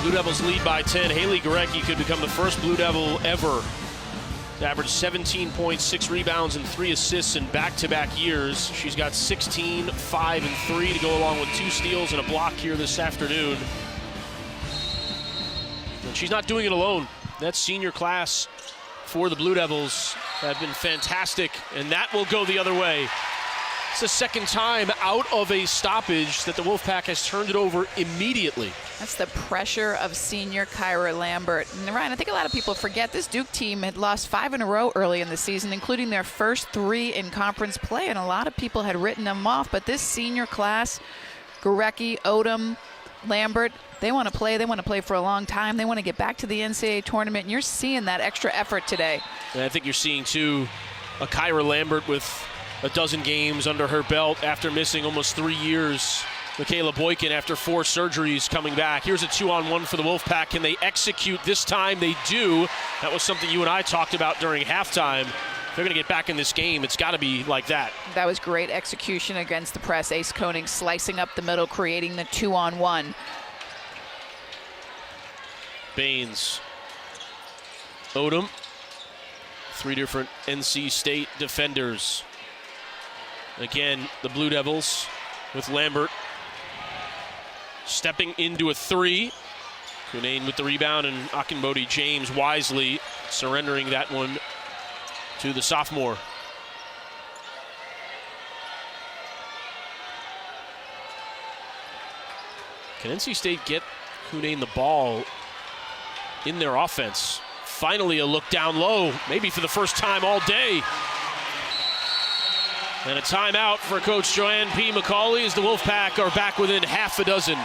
Blue Devils lead by 10. Haley Gorecki could become the first Blue Devil ever to average 17 points, 6 rebounds, and 3 assists in back-to-back years. She's got 16, 5, and 3 to go along with 2 steals and a block here this afternoon. And she's not doing it alone. That senior class for the Blue Devils have been fantastic, and that will go the other way. It's the second time out of a stoppage that the Wolfpack has turned it over immediately.
That's the pressure of senior Kyra Lambert. And Ryan, I think a lot of people forget this Duke team had lost 5 in a row early in the season, including their first 3 in conference play, and a lot of people had written them off. But this senior class, Gorecki, Odom, Lambert, they want to play. They want to play for a long time. They want to get back to the NCAA tournament, and you're seeing that extra effort today.
And I think you're seeing, too, a Kyra Lambert with a dozen games under her belt after missing almost 3 years. Michaela Boykin, after 4 surgeries, coming back. Here's a 2-on-1 for the Wolfpack. Can they execute this time? They do. That was something you and I talked about during halftime. If they're going to get back in this game, it's got to be like that.
That was great execution against the press. Ace Koenig slicing up the middle, creating the 2-on-1.
Baines. Odom. 3 different NC State defenders. Again, the Blue Devils with Lambert stepping into a 3. Cunane with the rebound, and Akinbodi-James wisely surrendering that one to the sophomore. Can NC State get Cunane the ball in their offense? Finally a look down low, maybe for the first time all day. And a timeout for Coach Joanne P. McCauley as the Wolfpack are back within half a dozen.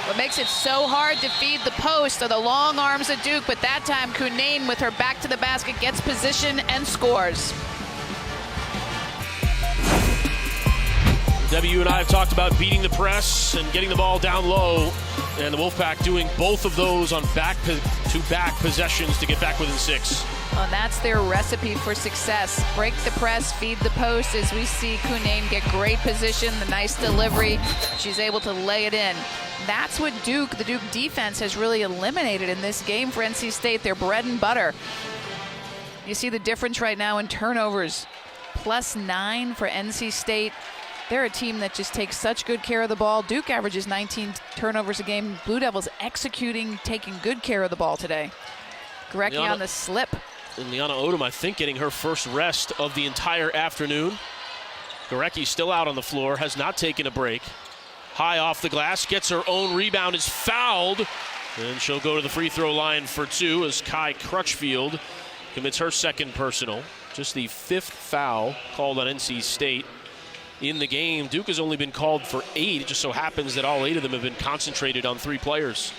What makes it so hard to feed the post are the long arms of Duke, but that time Cunane with her back to the basket gets position and scores.
W and I have talked about beating the press and getting the ball down low, and the Wolfpack doing both of those on back-to-back possessions to get back within 6.
Well, and that's their recipe for success. Break the press, feed the post, as we see Cunane get great position, the nice delivery. She's able to lay it in. That's what the Duke defense has really eliminated in this game for NC State, their bread and butter. You see the difference right now in turnovers. +9 for NC State. They're a team that just takes such good care of the ball. Duke averages 19 turnovers a game. Blue Devils executing, taking good care of the ball today. Gorecki on the slip.
And Liana Odom, I think, getting her first rest of the entire afternoon. Gorecki still out on the floor, has not taken a break. High off the glass, gets her own rebound, is fouled. And she'll go to the free throw line for 2 as Kai Crutchfield commits her second personal. Just the 5th foul called on NC State in the game. Duke has only been called for 8. It just so happens that all 8 of them have been concentrated on 3 players.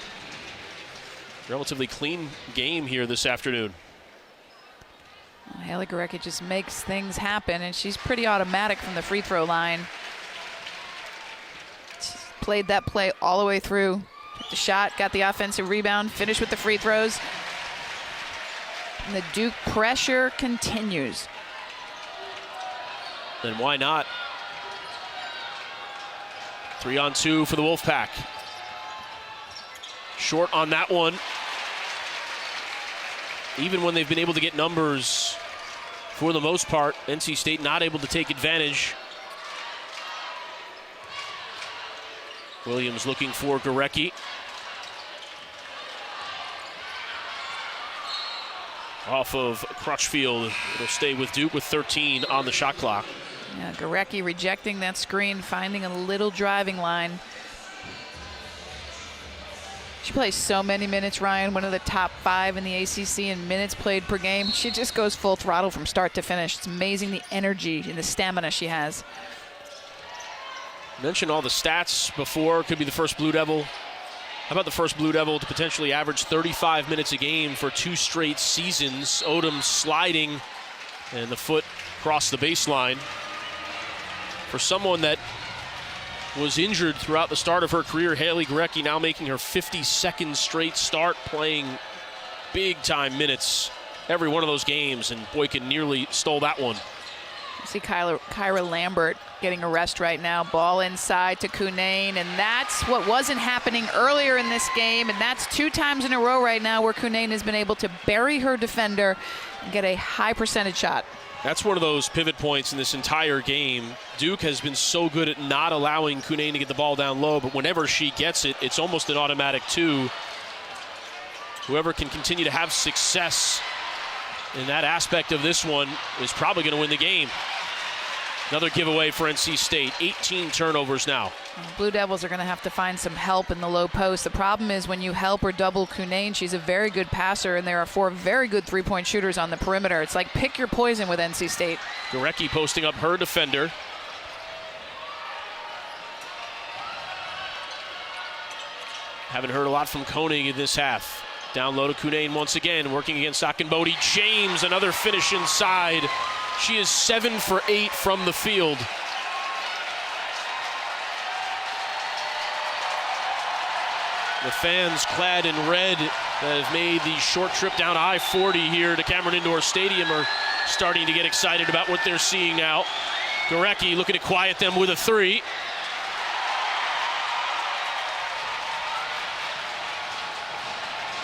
Relatively clean game here this afternoon.
Well, Haley Gorecki just makes things happen, and she's pretty automatic from the free throw line. She's played that play all the way through. Took the shot, got the offensive rebound, finished with the free throws. And the Duke pressure continues.
Then why not? 3-on-2 for the Wolfpack. Short on that one. Even when they've been able to get numbers for the most part, NC State not able to take advantage. Williams looking for Gorecki. Off of Crutchfield. It'll stay with Duke with 13 on the shot clock.
Yeah, Gorecki rejecting that screen, finding a little driving line. She plays so many minutes, Ryan, one of the top 5 in the ACC in minutes played per game. She just goes full throttle from start to finish. It's amazing the energy and the stamina she has.
Mentioned all the stats before. Could be the first Blue Devil. How about the first Blue Devil to potentially average 35 minutes a game for 2 straight seasons? Odom sliding and the foot across the baseline. For someone that was injured throughout the start of her career, Haley Gorecki now making her 52nd straight start, playing big-time minutes every one of those games, and Boykin nearly stole that one.
You see Kyra Lambert getting a rest right now. Ball inside to Cunane, and that's what wasn't happening earlier in this game, and that's 2 times in a row right now where Cunane has been able to bury her defender and get a high percentage shot.
That's one of those pivot points in this entire game. Duke has been so good at not allowing Cunane to get the ball down low, but whenever she gets it, it's almost an automatic 2. Whoever can continue to have success in that aspect of this one is probably going to win the game. Another giveaway for NC State. 18 turnovers now.
Blue Devils are going to have to find some help in the low post. The problem is when you help or double Cunane, she's a very good passer, and there are 4 very good three-point shooters on the perimeter. It's like pick your poison with NC State.
Gorecki posting up her defender. Haven't heard a lot from Koenig in this half. Down low to Cunane once again, working against Akinbodi. James, another finish inside. She is 7 for 8 from the field. The fans clad in red that have made the short trip down I-40 here to Cameron Indoor Stadium are starting to get excited about what they're seeing now. Gorecki looking to quiet them with a 3.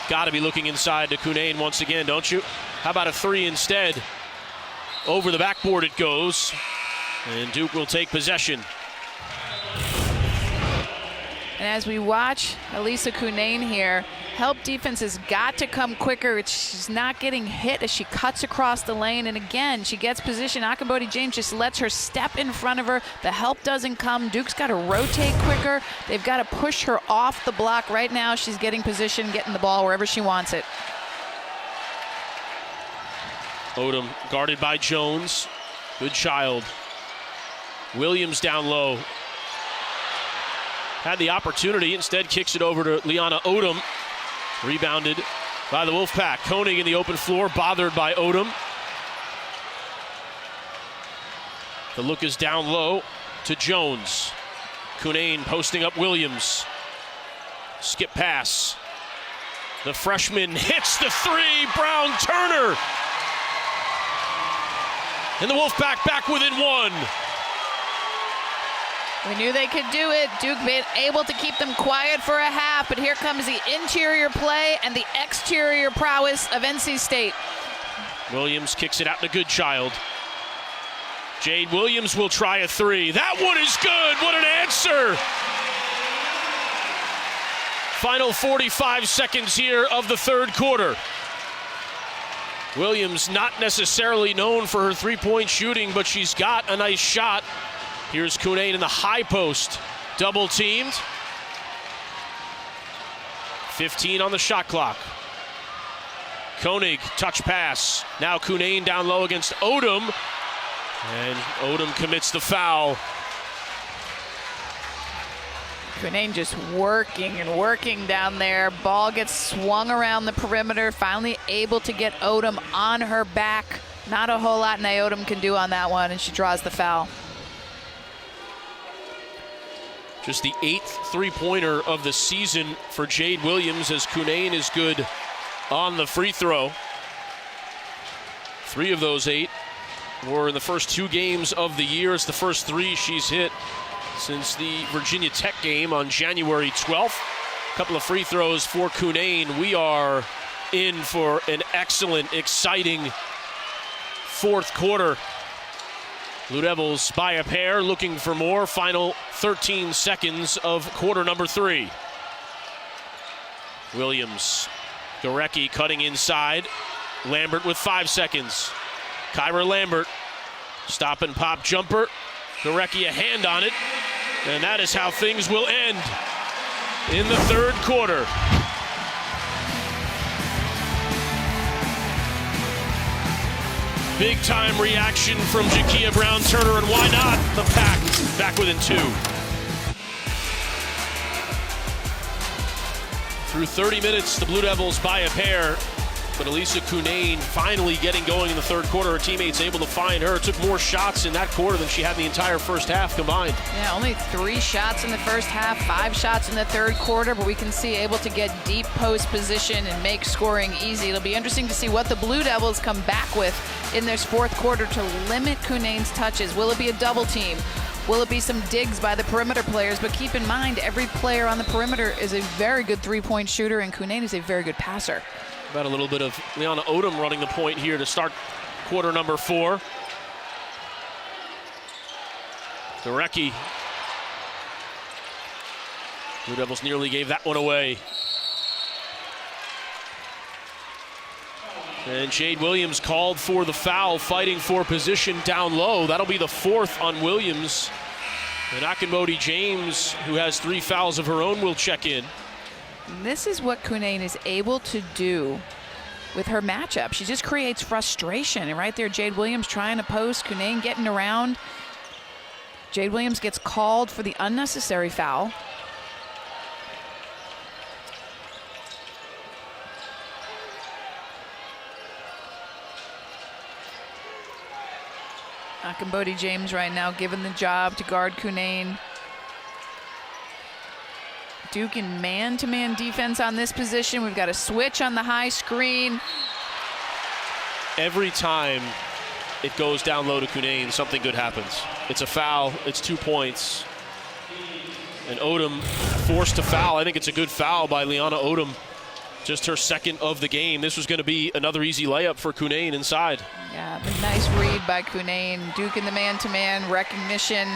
Got to be looking inside to Cunane once again, don't you? How about a 3 instead? Over the backboard it goes, and Duke will take possession.
And as we watch Elisa Cunane here, help defense has got to come quicker. She's not getting hit as she cuts across the lane. And again, she gets position. Akinbodi James just lets her step in front of her. The help doesn't come. Duke's got to rotate quicker. They've got to push her off the block. Right now, she's getting position, getting the ball wherever she wants it.
Odom guarded by Jones. Good child. Williams down low. Had the opportunity, instead kicks it over to Liana Odom. Rebounded by the Wolfpack. Koenig in the open floor, bothered by Odom. The look is down low to Jones. Cunane posting up Williams. Skip pass. The freshman hits the 3. Brown Turner. And the Wolfpack back within 1.
We knew they could do it. Duke been able to keep them quiet for a half, but here comes the interior play and the exterior prowess of NC State.
Williams kicks it out to Goodchild. Jade Williams will try a 3. That one is good. What an answer. Final 45 seconds here of the third quarter. Williams not necessarily known for her three-point shooting, but she's got a nice shot. Here's Cunane in the high post, double teamed. 15 on the shot clock. Koenig, touch pass. Now Cunane down low against Odom. And Odom commits the foul.
Cunane just working and working down there. Ball gets swung around the perimeter. Finally able to get Odom on her back. Not a whole lot Odom can do on that one, and she draws the foul.
Just the 8th three-pointer of the season for Jade Williams, as Cunane is good on the free throw. 3 of those 8 were in the first 2 games of the year. It's the first 3 she's hit since the Virginia Tech game on January 12th. A couple of free throws for Cunane. We are in for an excellent, exciting fourth quarter. Blue Devils by a pair, looking for more. Final 13 seconds of quarter number 3. Williams, Gorecki cutting inside. Lambert with 5 seconds. Kyra Lambert, stop and pop jumper. Gorecki a hand on it. And that is how things will end in the third quarter. Big time reaction from Jakia Brown-Turner, and why not? The Pack back within 2. Through 30 minutes, the Blue Devils by a pair, but Elisa Cunane finally getting going in the third quarter. Her teammates able to find her. Took more shots in that quarter than she had in the entire first half combined.
Yeah, only 3 shots in the first half, 5 shots in the third quarter, but we can see able to get deep post position and make scoring easy. It'll be interesting to see what the Blue Devils come back with in this fourth quarter to limit Cunane's touches. Will it be a double team? Will it be some digs by the perimeter players? But keep in mind, every player on the perimeter is a very good three-point shooter, and Cunane is a very good passer.
About a little bit of Liana Odom running the point here to start quarter number 4. Gorecki. Blue Devils nearly gave that one away. And Jade Williams called for the foul, fighting for position down low. That'll be the 4th on Williams. And Akinbodi James, who has 3 fouls of her own, will check in.
This is what Cunane is able to do with her matchup. She just creates frustration. And right there, Jade Williams trying to post, Cunane getting around. Jade Williams gets called for the unnecessary foul. Akinbodi James right now given the job to guard Cunane. Duke in man-to-man defense on this position. We've got a switch on the high screen.
Every time it goes down low to Cunane, something good happens. It's a foul, it's 2 points. And Odom forced to foul. I think it's a good foul by Liana Odom. Just her 2nd of the game. This was going to be another easy layup for Cunane inside.
Yeah, the nice read by Cunane. Duke in the man-to-man recognition.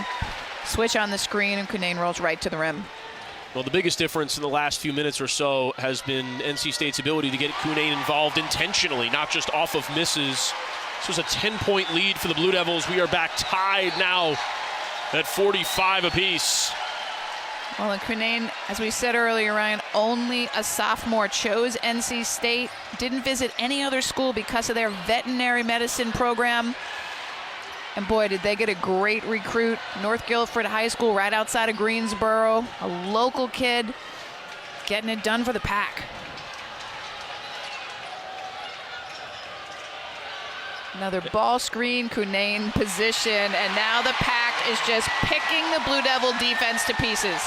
Switch on the screen, and Cunane rolls right to the rim.
Well, the biggest difference in the last few minutes or so has been NC State's ability to get Cunane involved intentionally, not just off of misses. This was a 10-point lead for the Blue Devils. We are back tied now at 45 apiece.
Well, and Cunane, as we said earlier, Ryan, only a sophomore, chose NC State, didn't visit any other school because of their veterinary medicine program. And boy, did they get a great recruit. North Guilford High School right outside of Greensboro. A local kid getting it done for the Pack. Another ball screen, Cunane position, and now the Pack is just picking the Blue Devil defense to pieces.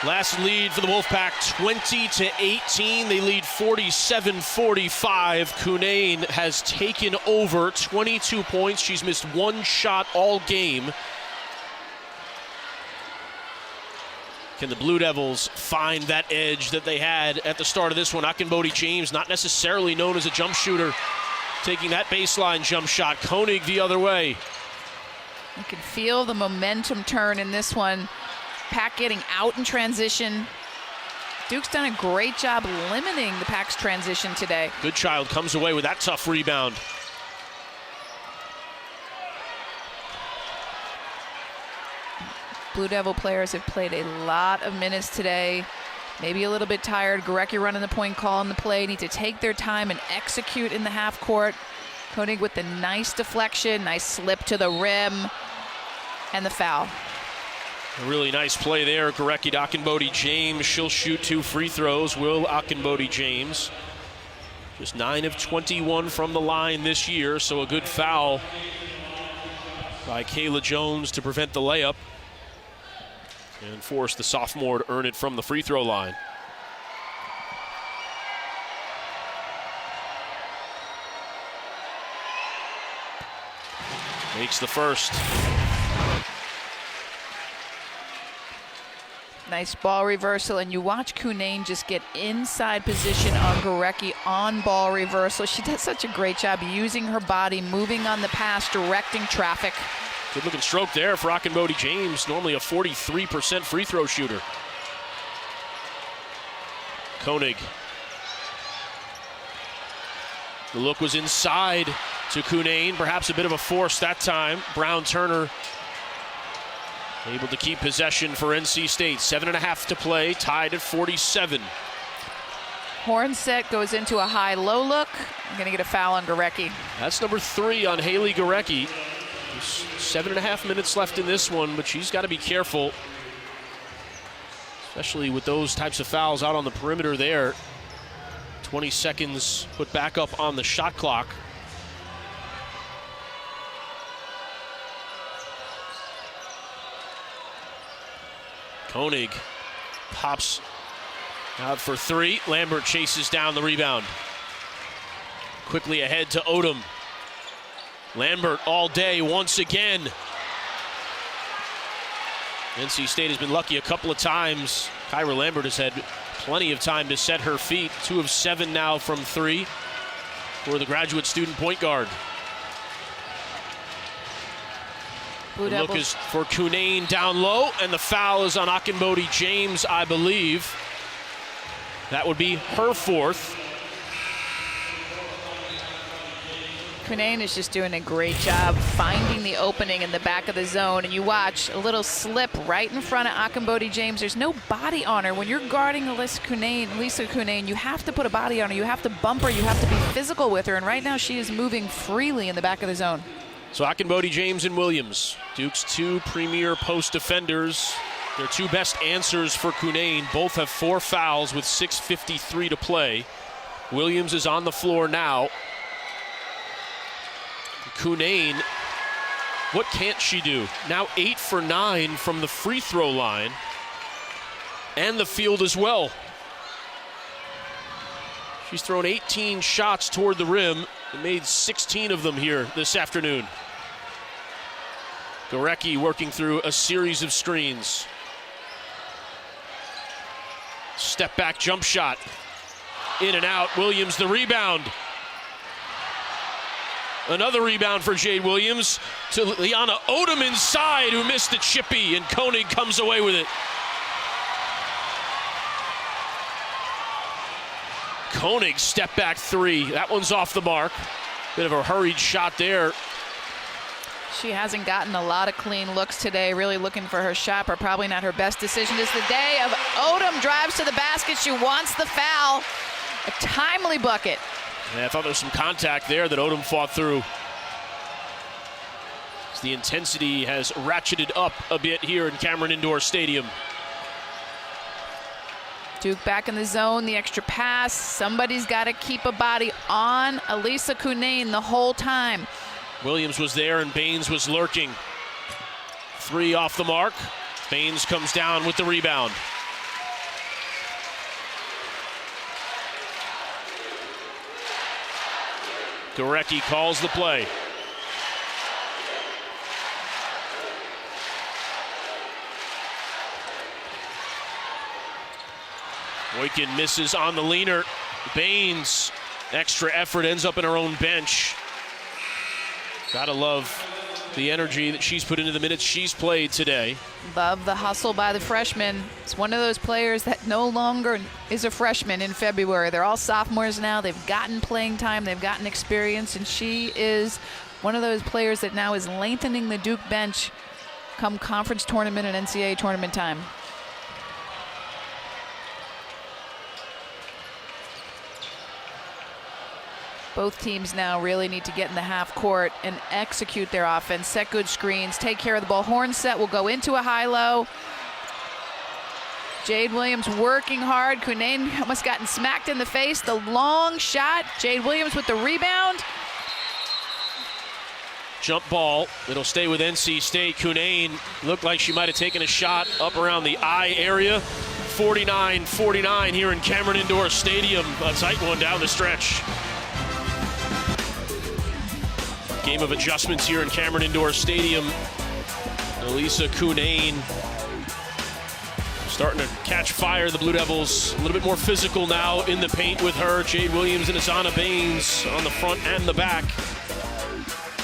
Last lead for the Wolfpack, 20-18. They lead 47-45. Cunane has taken over 22 points. She's missed 1 shot all game. Can the Blue Devils find that edge that they had at the start of this one? Akinbodi James, not necessarily known as a jump shooter, taking that baseline jump shot. Koenig the other way.
You can feel the momentum turn in this one. Pack getting out in transition. Duke's done a great job limiting the Pack's transition today.
Goodchild comes away with that tough rebound.
Blue Devil players have played a lot of minutes today. Maybe a little bit tired. Gorecki running the point call on the play. Need to take their time and execute in the half court. Koenig with the nice deflection, nice slip to the rim, and the foul.
A really nice play there. Gorecki to Akinbodi James. She'll shoot 2 free throws. Will Akinbodi James. Just 9 of 21 from the line this year, so a good foul by Kayla Jones to prevent the layup and force the sophomore to earn it from the free throw line. Makes the first.
Nice ball reversal, and you watch Cunane just get inside position on Gorecki on ball reversal. She does such a great job using her body, moving on the pass, directing traffic.
Good looking stroke there for Akinbodi James, normally a 43% free throw shooter. Koenig. The look was inside to Cunane, perhaps a bit of a force that time. Brown-Turner able to keep possession for NC State. 7.5 to play, tied at 47.
Hornset goes into a high-low look. I'm going to get a foul on Gorecki.
That's number 3 on Haley Gorecki. 7.5 minutes left in this one, but she's got to be careful, especially with those types of fouls out on the perimeter there. 20 seconds put back up on the shot clock. Koenig pops out for 3. Lambert chases down the rebound. Quickly ahead to Odom. Lambert all day once again. NC State has been lucky a couple of times. Kyra Lambert has had plenty of time to set her feet. 2 of 7 now from 3 for the graduate student point guard. The look is for Cunane down low, and the foul is on Akinbodi James, I believe. That would be her 4th.
Cunane is just doing a great job finding the opening in the back of the zone, and you watch a little slip right in front of Akinbodi James. There's no body on her. When you're guarding Lisa Cunane, you have to put a body on her. You have to bump her. You have to be physical with her, and right now she is moving freely in the back of the zone.
So Akinbodi James and Williams, Duke's 2 premier post defenders. Their 2 best answers for Cunane. Both have 4 fouls with 6:53 to play. Williams is on the floor now. Cunane, what can't she do? Now 8 for 9 from the free throw line and the field as well. She's thrown 18 shots toward the rim and made 16 of them here this afternoon. Gorecki working through a series of screens. Step back jump shot. In and out. Williams the rebound. Another rebound for Jade Williams to Liana Odom inside, who missed the chippy, and Koenig comes away with it. Koenig step back 3. That one's off the mark. Bit of a hurried shot there.
She hasn't gotten a lot of clean looks today, really looking for her shot, but probably not her best decision. It's the day of Odom drives to the basket. She wants the foul. A timely bucket.
Yeah, I thought there was some contact there that Odom fought through. As the intensity has ratcheted up a bit here in Cameron Indoor Stadium.
Duke back in the zone, the extra pass. Somebody's got to keep a body on Elisa Cunane the whole time.
Williams was there and Baines was lurking. 3 off the mark. Baines comes down with the rebound. Gorecki calls the play. Boykin misses on the leaner. Baines, extra effort, ends up in her own bench. Gotta love the energy that she's put into the minutes she's played today.
Love the hustle by the freshman. It's one of those players that no longer is a freshman in February. They're all sophomores now. They've gotten playing time. They've gotten experience. And she is one of those players that now is lengthening the Duke bench come conference tournament and NCAA tournament time. Both teams now really need to get in the half court and execute their offense, set good screens, take care of the ball. Hornset will go into a high-low. Jade Williams working hard. Cunane almost gotten smacked in the face. The long shot. Jade Williams with the rebound.
Jump ball. It'll stay with NC State. Cunane looked like she might have taken a shot up around the eye area. 49-49 here in Cameron Indoor Stadium. A tight one down the stretch. Game of adjustments here in Cameron Indoor Stadium. Elisa Cunane Starting to catch fire. The Blue Devils a little bit more physical now in the paint with her. Jade Williams and Azana Baines on the front and the back.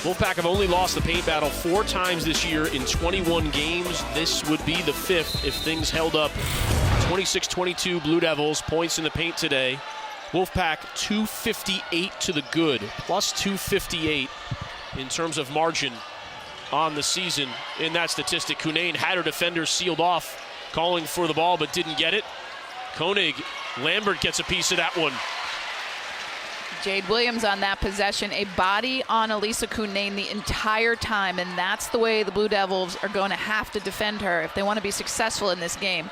Wolfpack have only lost the paint battle 4 times this year in 21 games. This would be the 5th if things held up. 26-22 Blue Devils, points in the paint today. Wolfpack 258 to the good, plus 258 in terms of margin on the season in that statistic. Cunane had her defenders sealed off, calling for the ball but didn't get it. Koenig, Lambert gets a piece of that one.
Jade Williams on that possession, a body on Elisa Cunane the entire time, and that's the way the Blue Devils are going to have to defend her if they want to be successful in this game.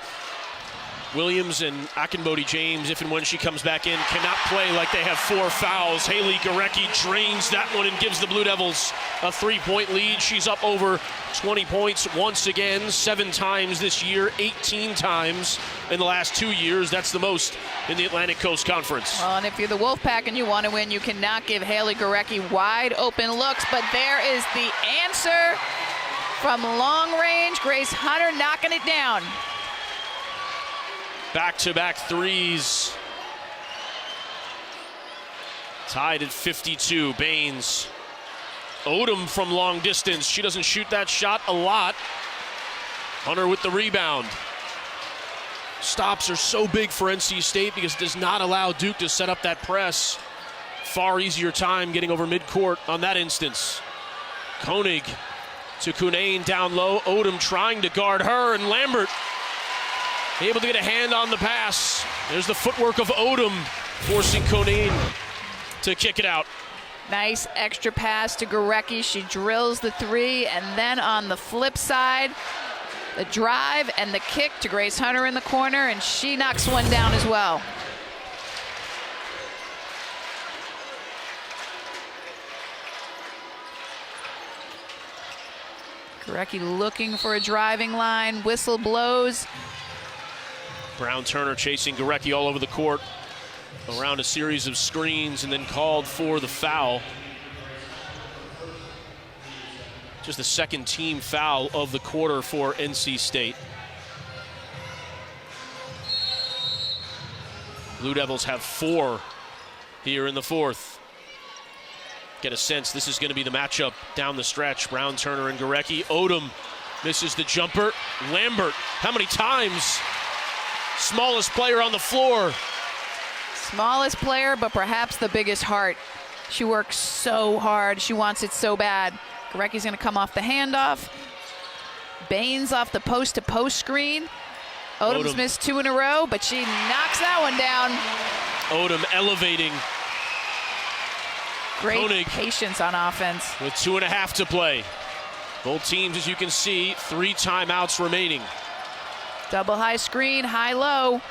Williams and Akinbodi James, if and when she comes back in, cannot play like they have 4 fouls. Haley Gorecki drains that one and gives the Blue Devils a 3-point lead. She's up over 20 points once again, 7 times this year, 18 times in the last 2 years. That's the most in the Atlantic Coast Conference.
Well, and if you're the Wolfpack and you want to win, you cannot give Haley Gorecki wide open looks, but there is the answer from long range. Grace Hunter knocking it down.
Back-to-back threes. Tied at 52. Baines. Odom from long distance. She doesn't shoot that shot a lot. Hunter with the rebound. Stops are so big for NC State because it does not allow Duke to set up that press. Far easier time getting over midcourt on that instance. Koenig to Cunane down low. Odom trying to guard her, and Lambert able to get a hand on the pass. There's the footwork of Odom, forcing Cunane to kick it out.
Nice extra pass to Gorecki. She drills the 3, and then on the flip side, the drive and the kick to Grace Hunter in the corner, and she knocks one down as well. Gorecki looking for a driving line. Whistle blows.
Brown-Turner chasing Gorecki all over the court around a series of screens and then called for the foul. Just the second team foul of the quarter for NC State. Blue Devils have 4 here in the 4th. Get a sense this is going to be the matchup down the stretch. Brown-Turner and Gorecki. Odom misses the jumper. Lambert, how many times? Smallest player on the floor.
Smallest player, but perhaps the biggest heart. She works so hard. She wants it so bad. Gorecki's going to come off the handoff. Baines off the post-to-post screen. Odom's missed 2 in a row, but she knocks that one down.
Odom elevating.
Great
Koenig
patience on offense.
with 2.5 to play. Both teams, as you can see, 3 timeouts remaining.
Double high screen, high low.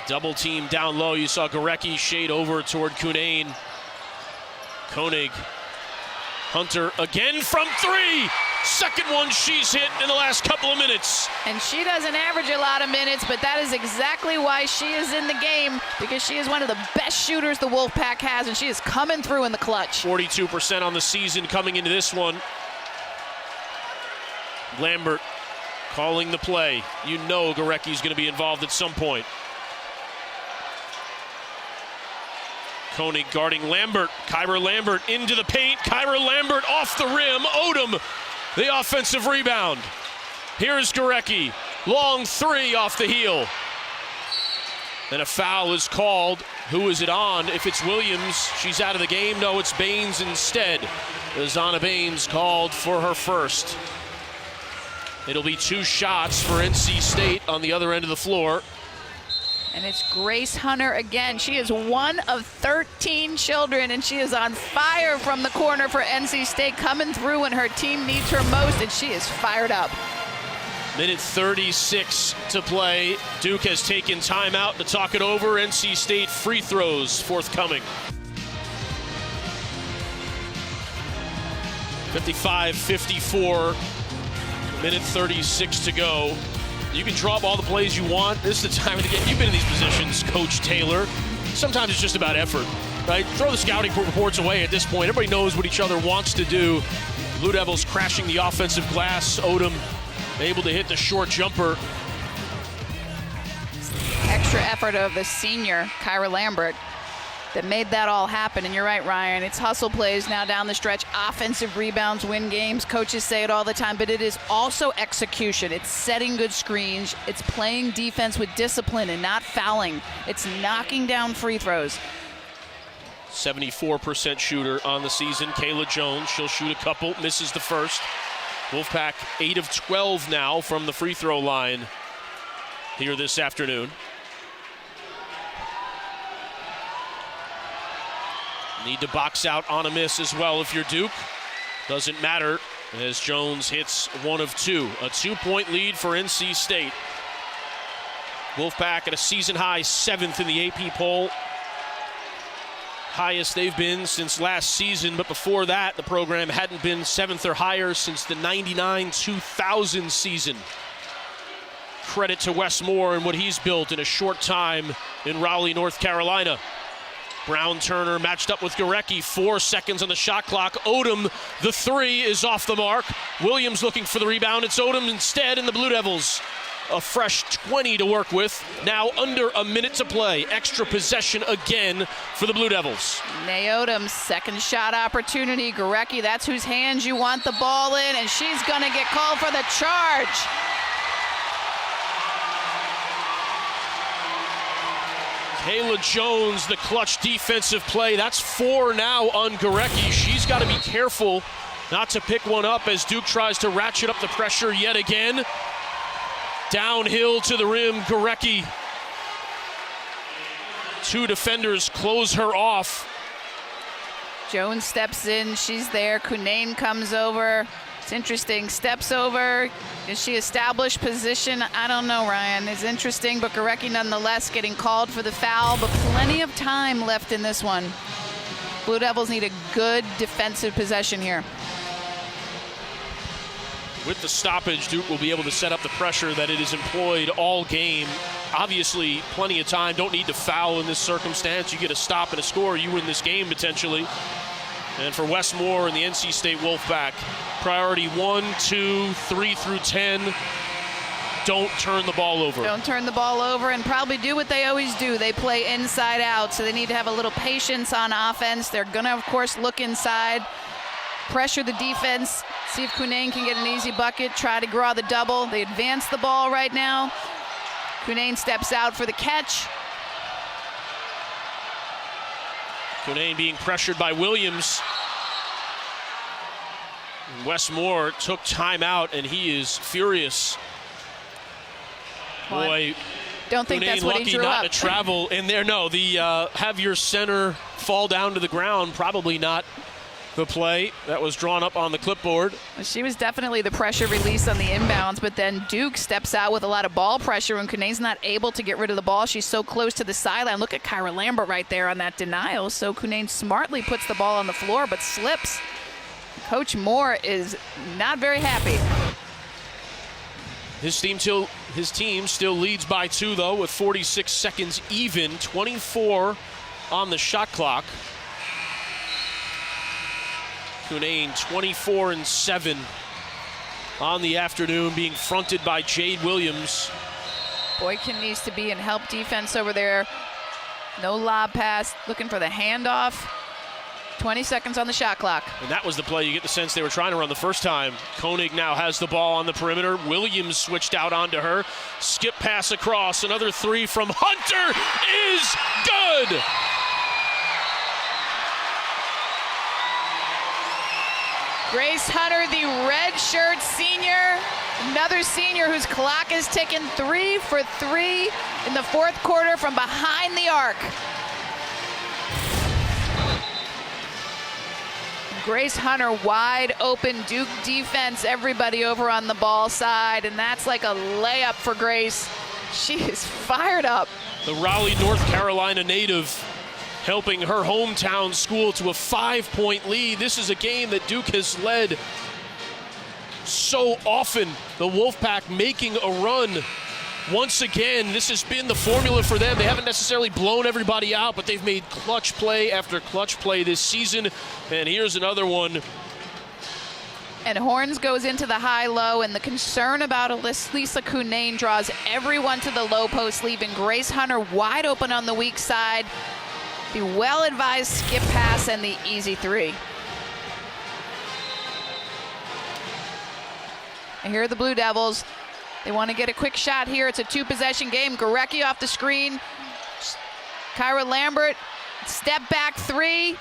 Double team down low. You saw Gorecki shade over toward Cunane. Koenig. Hunter again from 3. Second one she's hit in the last couple of minutes.
And she doesn't average a lot of minutes, but that is exactly why she is in the game, because she is one of the best shooters the Wolfpack has, and she is coming through in the clutch.
42% on the season coming into this one. Lambert calling the play. You know Gorecki's going to be involved at some point. Koenig guarding Lambert. Kyra Lambert into the paint. Kyra Lambert off the rim. Odom, the offensive rebound. Here's Gorecki. Long 3 off the heel. And a foul is called. Who is it on? If it's Williams, she's out of the game. No, it's Baines instead. Azana Baines called for her first. It'll be 2 shots for NC State on the other end of the floor.
And it's Grace Hunter again. She is one of 13 children, and she is on fire from the corner for NC State, coming through when her team needs her most, and she is fired up.
Minute 36 to play. Duke has taken timeout to talk it over. NC State free throws forthcoming. 55-54. Minute 36 to go. You can draw up all the plays you want. This is the time to get. You've been in these positions, Coach Taylor. Sometimes it's just about effort, right? Throw the scouting reports away at this point. Everybody knows what each other wants to do. Blue Devils crashing the offensive glass. Odom able to hit the short jumper.
extra effort of the senior, Kyra Lambert, that made that all happen. And you're right, Ryan. It's hustle plays now down the stretch. Offensive rebounds win games. Coaches say it all the time, but it is also execution. It's setting good screens. It's playing defense with discipline and not fouling. It's knocking down free throws.
74% shooter on the season. Kayla Jones, she'll shoot a couple, misses the first. Wolfpack 8 of 12 now from the free throw line here this afternoon. Need to box out on a miss as well if you're Duke. Doesn't matter as Jones hits 1 of 2. A 2-point lead for NC State. Wolfpack at a season-high 7th in the AP poll. Highest they've been since last season, but before that, the program hadn't been 7th or higher since the 99-2000 season. Credit to Wes Moore and what he's built in a short time in Raleigh, North Carolina. Brown-Turner matched up with Gorecki. 4 seconds on the shot clock. Odom, the 3 is off the mark. Williams looking for the rebound. It's Odom instead, and the Blue Devils a fresh 20 to work with. Now under a minute to play. Extra possession again for the Blue Devils.
Odom, second shot opportunity. Gorecki, that's whose hands you want the ball in, and she's going to get called for the charge.
Kayla Jones, the clutch defensive play. That's 4 now on Gorecki. She's got to be careful not to pick one up as Duke tries to ratchet up the pressure yet again. Downhill to the rim, Gorecki. 2 defenders close her off.
Jones steps in, she's there. Cunane comes over. It's interesting, steps over. Is she established position? I don't know, Ryan. It's interesting, but Gorecki nonetheless getting called for the foul, but plenty of time left in this one. Blue Devils need a good defensive possession here.
With the stoppage, Duke will be able to set up the pressure that it has employed all game. Obviously, plenty of time. Don't need to foul in this circumstance. You get a stop and a score, you win this game potentially. And for Wes Moore and the NC State Wolfpack, priority 1, 2, 3 through 10. Don't turn the ball over.
Don't turn the ball over, and probably do what they always do. They play inside out, so they need to have a little patience on offense. They're going to, of course, look inside, pressure the defense, see if Cunane can get an easy bucket, try to draw the double. They advance the ball right now. Cunane steps out for the catch.
Cunane being pressured by Williams. Wes Moore took time out, and he is furious. Boy,
don't think
Cunane
that's what he
lucky
drew
not
up.
to travel in there. No, the have your center fall down to the ground, probably not the play that was drawn up on the clipboard.
She was definitely the pressure release on the inbounds, but then Duke steps out with a lot of ball pressure, and Cunane's not able to get rid of the ball. She's so close to the sideline. Look at Kyra Lambert right there on that denial. So Cunane smartly puts the ball on the floor, but slips. Coach Moore is not very happy.
His team still leads by 2, though, with 46 seconds even, 24 on the shot clock. Cunane 24-7 on the afternoon, being fronted by Jade Williams.
Boykin needs to be in help defense over there. No lob pass, looking for the handoff. 20 seconds on the shot clock.
And that was the play you get the sense they were trying to run the first time. Koenig now has the ball on the perimeter. Williams switched out onto her. Skip pass across. Another 3 from Hunter is good.
Grace Hunter, the redshirt senior, another senior whose clock is ticking, 3 for 3 in the fourth quarter from behind the arc. Grace Hunter wide open, Duke defense, everybody over on the ball side, and that's like a layup for Grace. She is fired up.
The Raleigh, North Carolina native helping her hometown school to a 5-point lead. This is a game that Duke has led so often. The Wolfpack making a run. Once again, this has been the formula for them. They haven't necessarily blown everybody out, but they've made clutch play after clutch play this season. And here's another one
And Horns goes into the high-low, and the concern about Lisa Cunane draws everyone to the low post, leaving Grace Hunter wide open on the weak side. The well-advised skip pass and the easy three. And here are the Blue Devils. They want to get a quick shot here. It's a two-possession game. Gorecki off the screen. Kyra Lambert, step back three.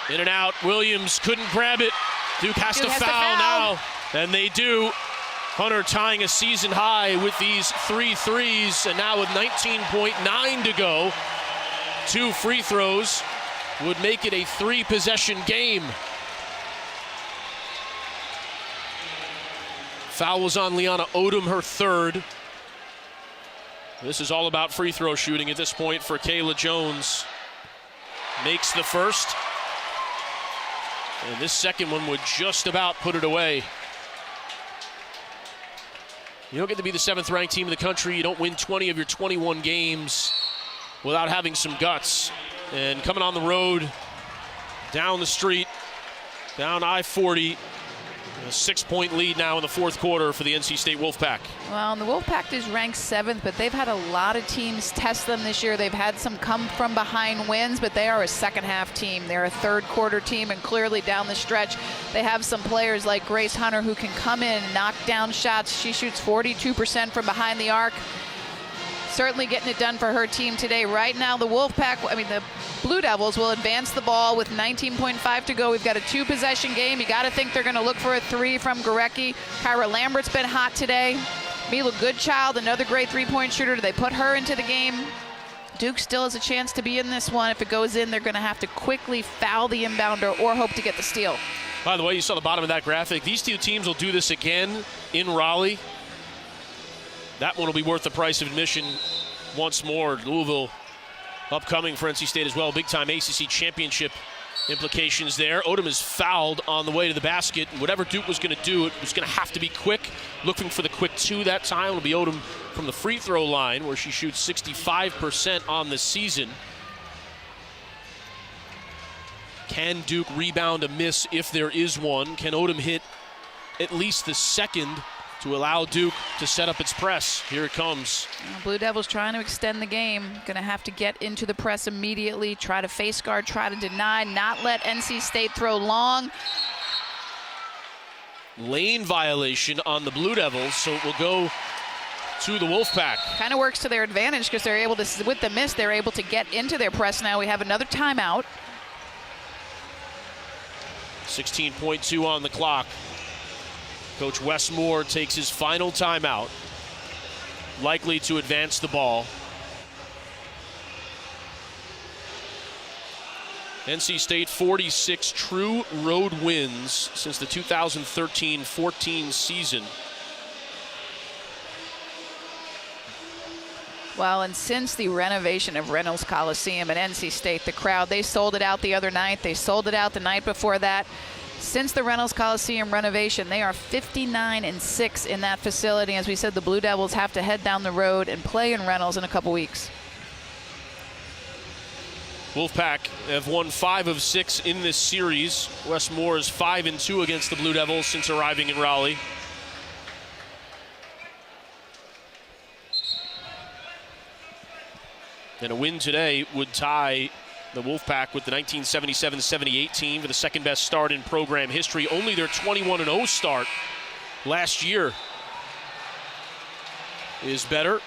In and out. Williams couldn't grab it. Duke has to foul now, and they do. Hunter tying a season high with these 3 threes, and now with 19.9 to go, 2 free throws would make it a 3-possession game. Foul was on Liana Odom, her 3rd. This is all about free throw shooting at this point for Kayla Jones. Makes the first. And this second one would just about put it away. You don't get to be the 7th-ranked team in the country. You don't win 20 of your 21 games without having some guts. And coming on the road, down the street, down I-40, a 6-point lead now in the 4th quarter for the NC State Wolfpack.
Well, and the Wolfpack is ranked 7th, but they've had a lot of teams test them this year. They've had some come from behind wins, but they are a second-half team. They're a third-quarter team, and clearly down the stretch, they have some players like Grace Hunter who can come in and knock down shots. She shoots 42% from behind the arc. Certainly getting it done for her team today. Right now, the Blue Devils will advance the ball with 19.5 to go. We've got a 2-possession game. You got to think they're going to look for a 3 from Gorecki. Kyra Lambert's been hot today. Mila Goodchild, another great 3-point shooter. They put her into the game. Duke still has a chance to be in this one. If it goes in, they're going to have to quickly foul the inbounder or hope to get the steal.
By the way, you saw the bottom of that graphic. These 2 teams will do this again in Raleigh. That one will be worth the price of admission once more. Louisville upcoming for NC State as well. Big-time ACC championship implications there. Odom is fouled on the way to the basket. And whatever Duke was going to do, it was going to have to be quick. Looking for the quick 2 that time. It'll be Odom from the free throw line, where she shoots 65% on the season. Can Duke rebound a miss if there is one? Can Odom hit at least the second to allow Duke to set up its press? Here it comes.
Blue Devils trying to extend the game. Going to have to get into the press immediately, try to face guard, try to deny, not let NC State throw long.
Lane violation on the Blue Devils, so it will go to the Wolfpack.
Kind of works to their advantage because they're able to, with the miss, they're able to get into their press now. We have another timeout.
16.2 on the clock. Coach Wes Moore takes his final timeout, likely to advance the ball. NC State 46 true road wins since the 2013-14 season.
Well, and since the renovation of Reynolds Coliseum at NC State, the crowd, they sold it out the other night. They sold it out the night before that. Since the Reynolds Coliseum renovation, they are 59-6 in that facility. As we said, the Blue Devils have to head down the road and play in Reynolds in a couple weeks.
Wolfpack have won 5 of 6 in this series. Wes Moore is 5-2 against the Blue Devils since arriving in Raleigh. And a win today would tie the Wolfpack with the 1977-78 team for the second best start in program history. Only their 21-0 start last year is better.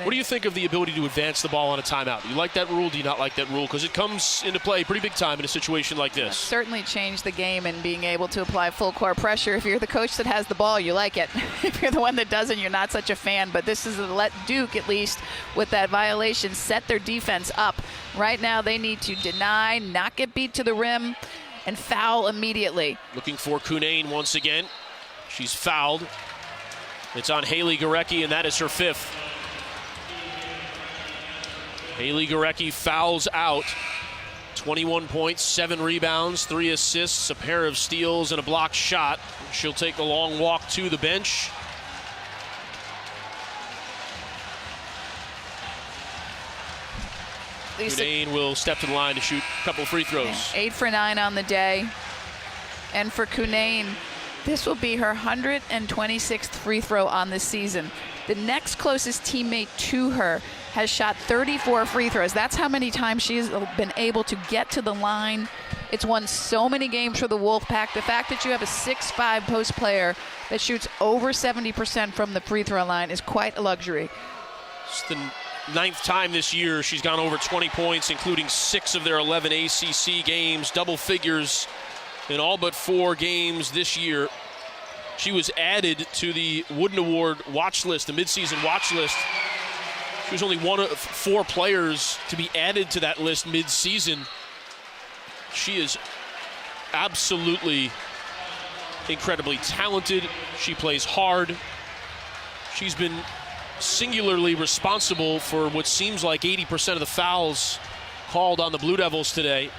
What do you think of the ability to advance the ball on a timeout? Do you like that rule? Do you not like that rule? Because it comes into play pretty big time in a situation like this.
Certainly changed the game and being able to apply full court pressure. If you're the coach that has the ball, you like it. If you're the one that doesn't, you're not such a fan. But this is to let Duke, at least with that violation, set their defense up. Right now they need to deny, not get beat to the rim, and foul immediately.
Looking for Cunane once again. She's fouled. It's on Haley Gorecki, and that is her 5th. Haley Gorecki fouls out. 21 points, 7 rebounds, 3 assists, a pair of steals, and a blocked shot. She'll take the long walk to the bench. Cunnane will step to the line to shoot a couple of free throws.
8 for 9 on the day. And for Cunnane, this will be her 126th free throw on the season. The next closest teammate to her has shot 34 free throws. That's how many times she's been able to get to the line. It's won so many games for the Wolfpack. The fact that you have a 6'5" post player that shoots over 70% from the free throw line is quite a luxury.
It's the 9th time this year she's gone over 20 points, including 6 of their 11 ACC games, double figures in all but 4 games this year. She was added to the Wooden Award watch list, the midseason watch list. She was only one of 4 players to be added to that list mid-season. She is absolutely incredibly talented. She plays hard. She's been singularly responsible for what seems like 80% of the fouls called on the Blue Devils today.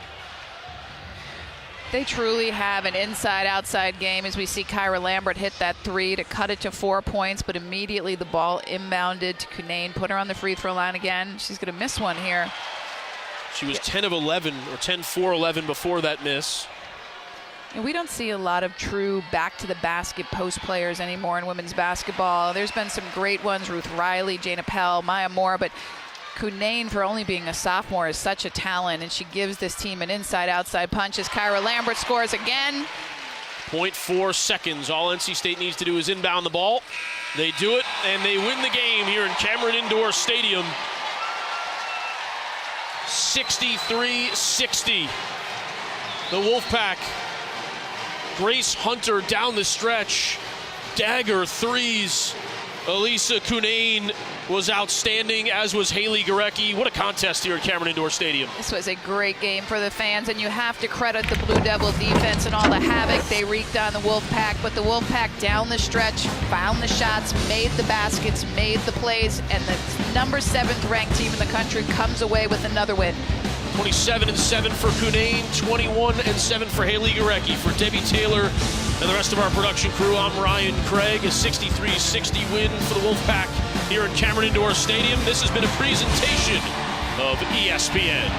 They truly have an inside-outside game as we see Kyra Lambert hit that 3 to cut it to 4 points, but immediately the ball inbounded to Cunnane, put her on the free throw line again. She's going to miss one here.
She was 10 of 11, or 10-4-11 before that miss.
And we don't see a lot of true back-to-the-basket post players anymore in women's basketball. There's been some great ones, Ruth Riley, Jane Appel, Maya Moore, but Cunnane, for only being a sophomore, is such a talent, and she gives this team an inside-outside punch as Kyra Lambert scores again.
0.4 seconds. All NC State needs to do is inbound the ball. They do it, and they win the game here in Cameron Indoor Stadium. 63-60. The Wolfpack. Grace Hunter down the stretch. Dagger threes. Elisa Cunnane was outstanding, as was Haley Gorecki. What a contest here at Cameron Indoor Stadium.
This was a great game for the fans, and you have to credit the Blue Devil defense and all the havoc they wreaked on the Wolfpack. But the Wolfpack down the stretch, found the shots, made the baskets, made the plays, and the number 7th ranked team in the country comes away with another win.
27-7 for Cunnane, 21-7 for Haley Gorecki. For Debbie Taylor and the rest of our production crew, I'm Ryan Craig. A 63-60 win for the Wolfpack here at Cameron Indoor Stadium. This has been a presentation of ESPN.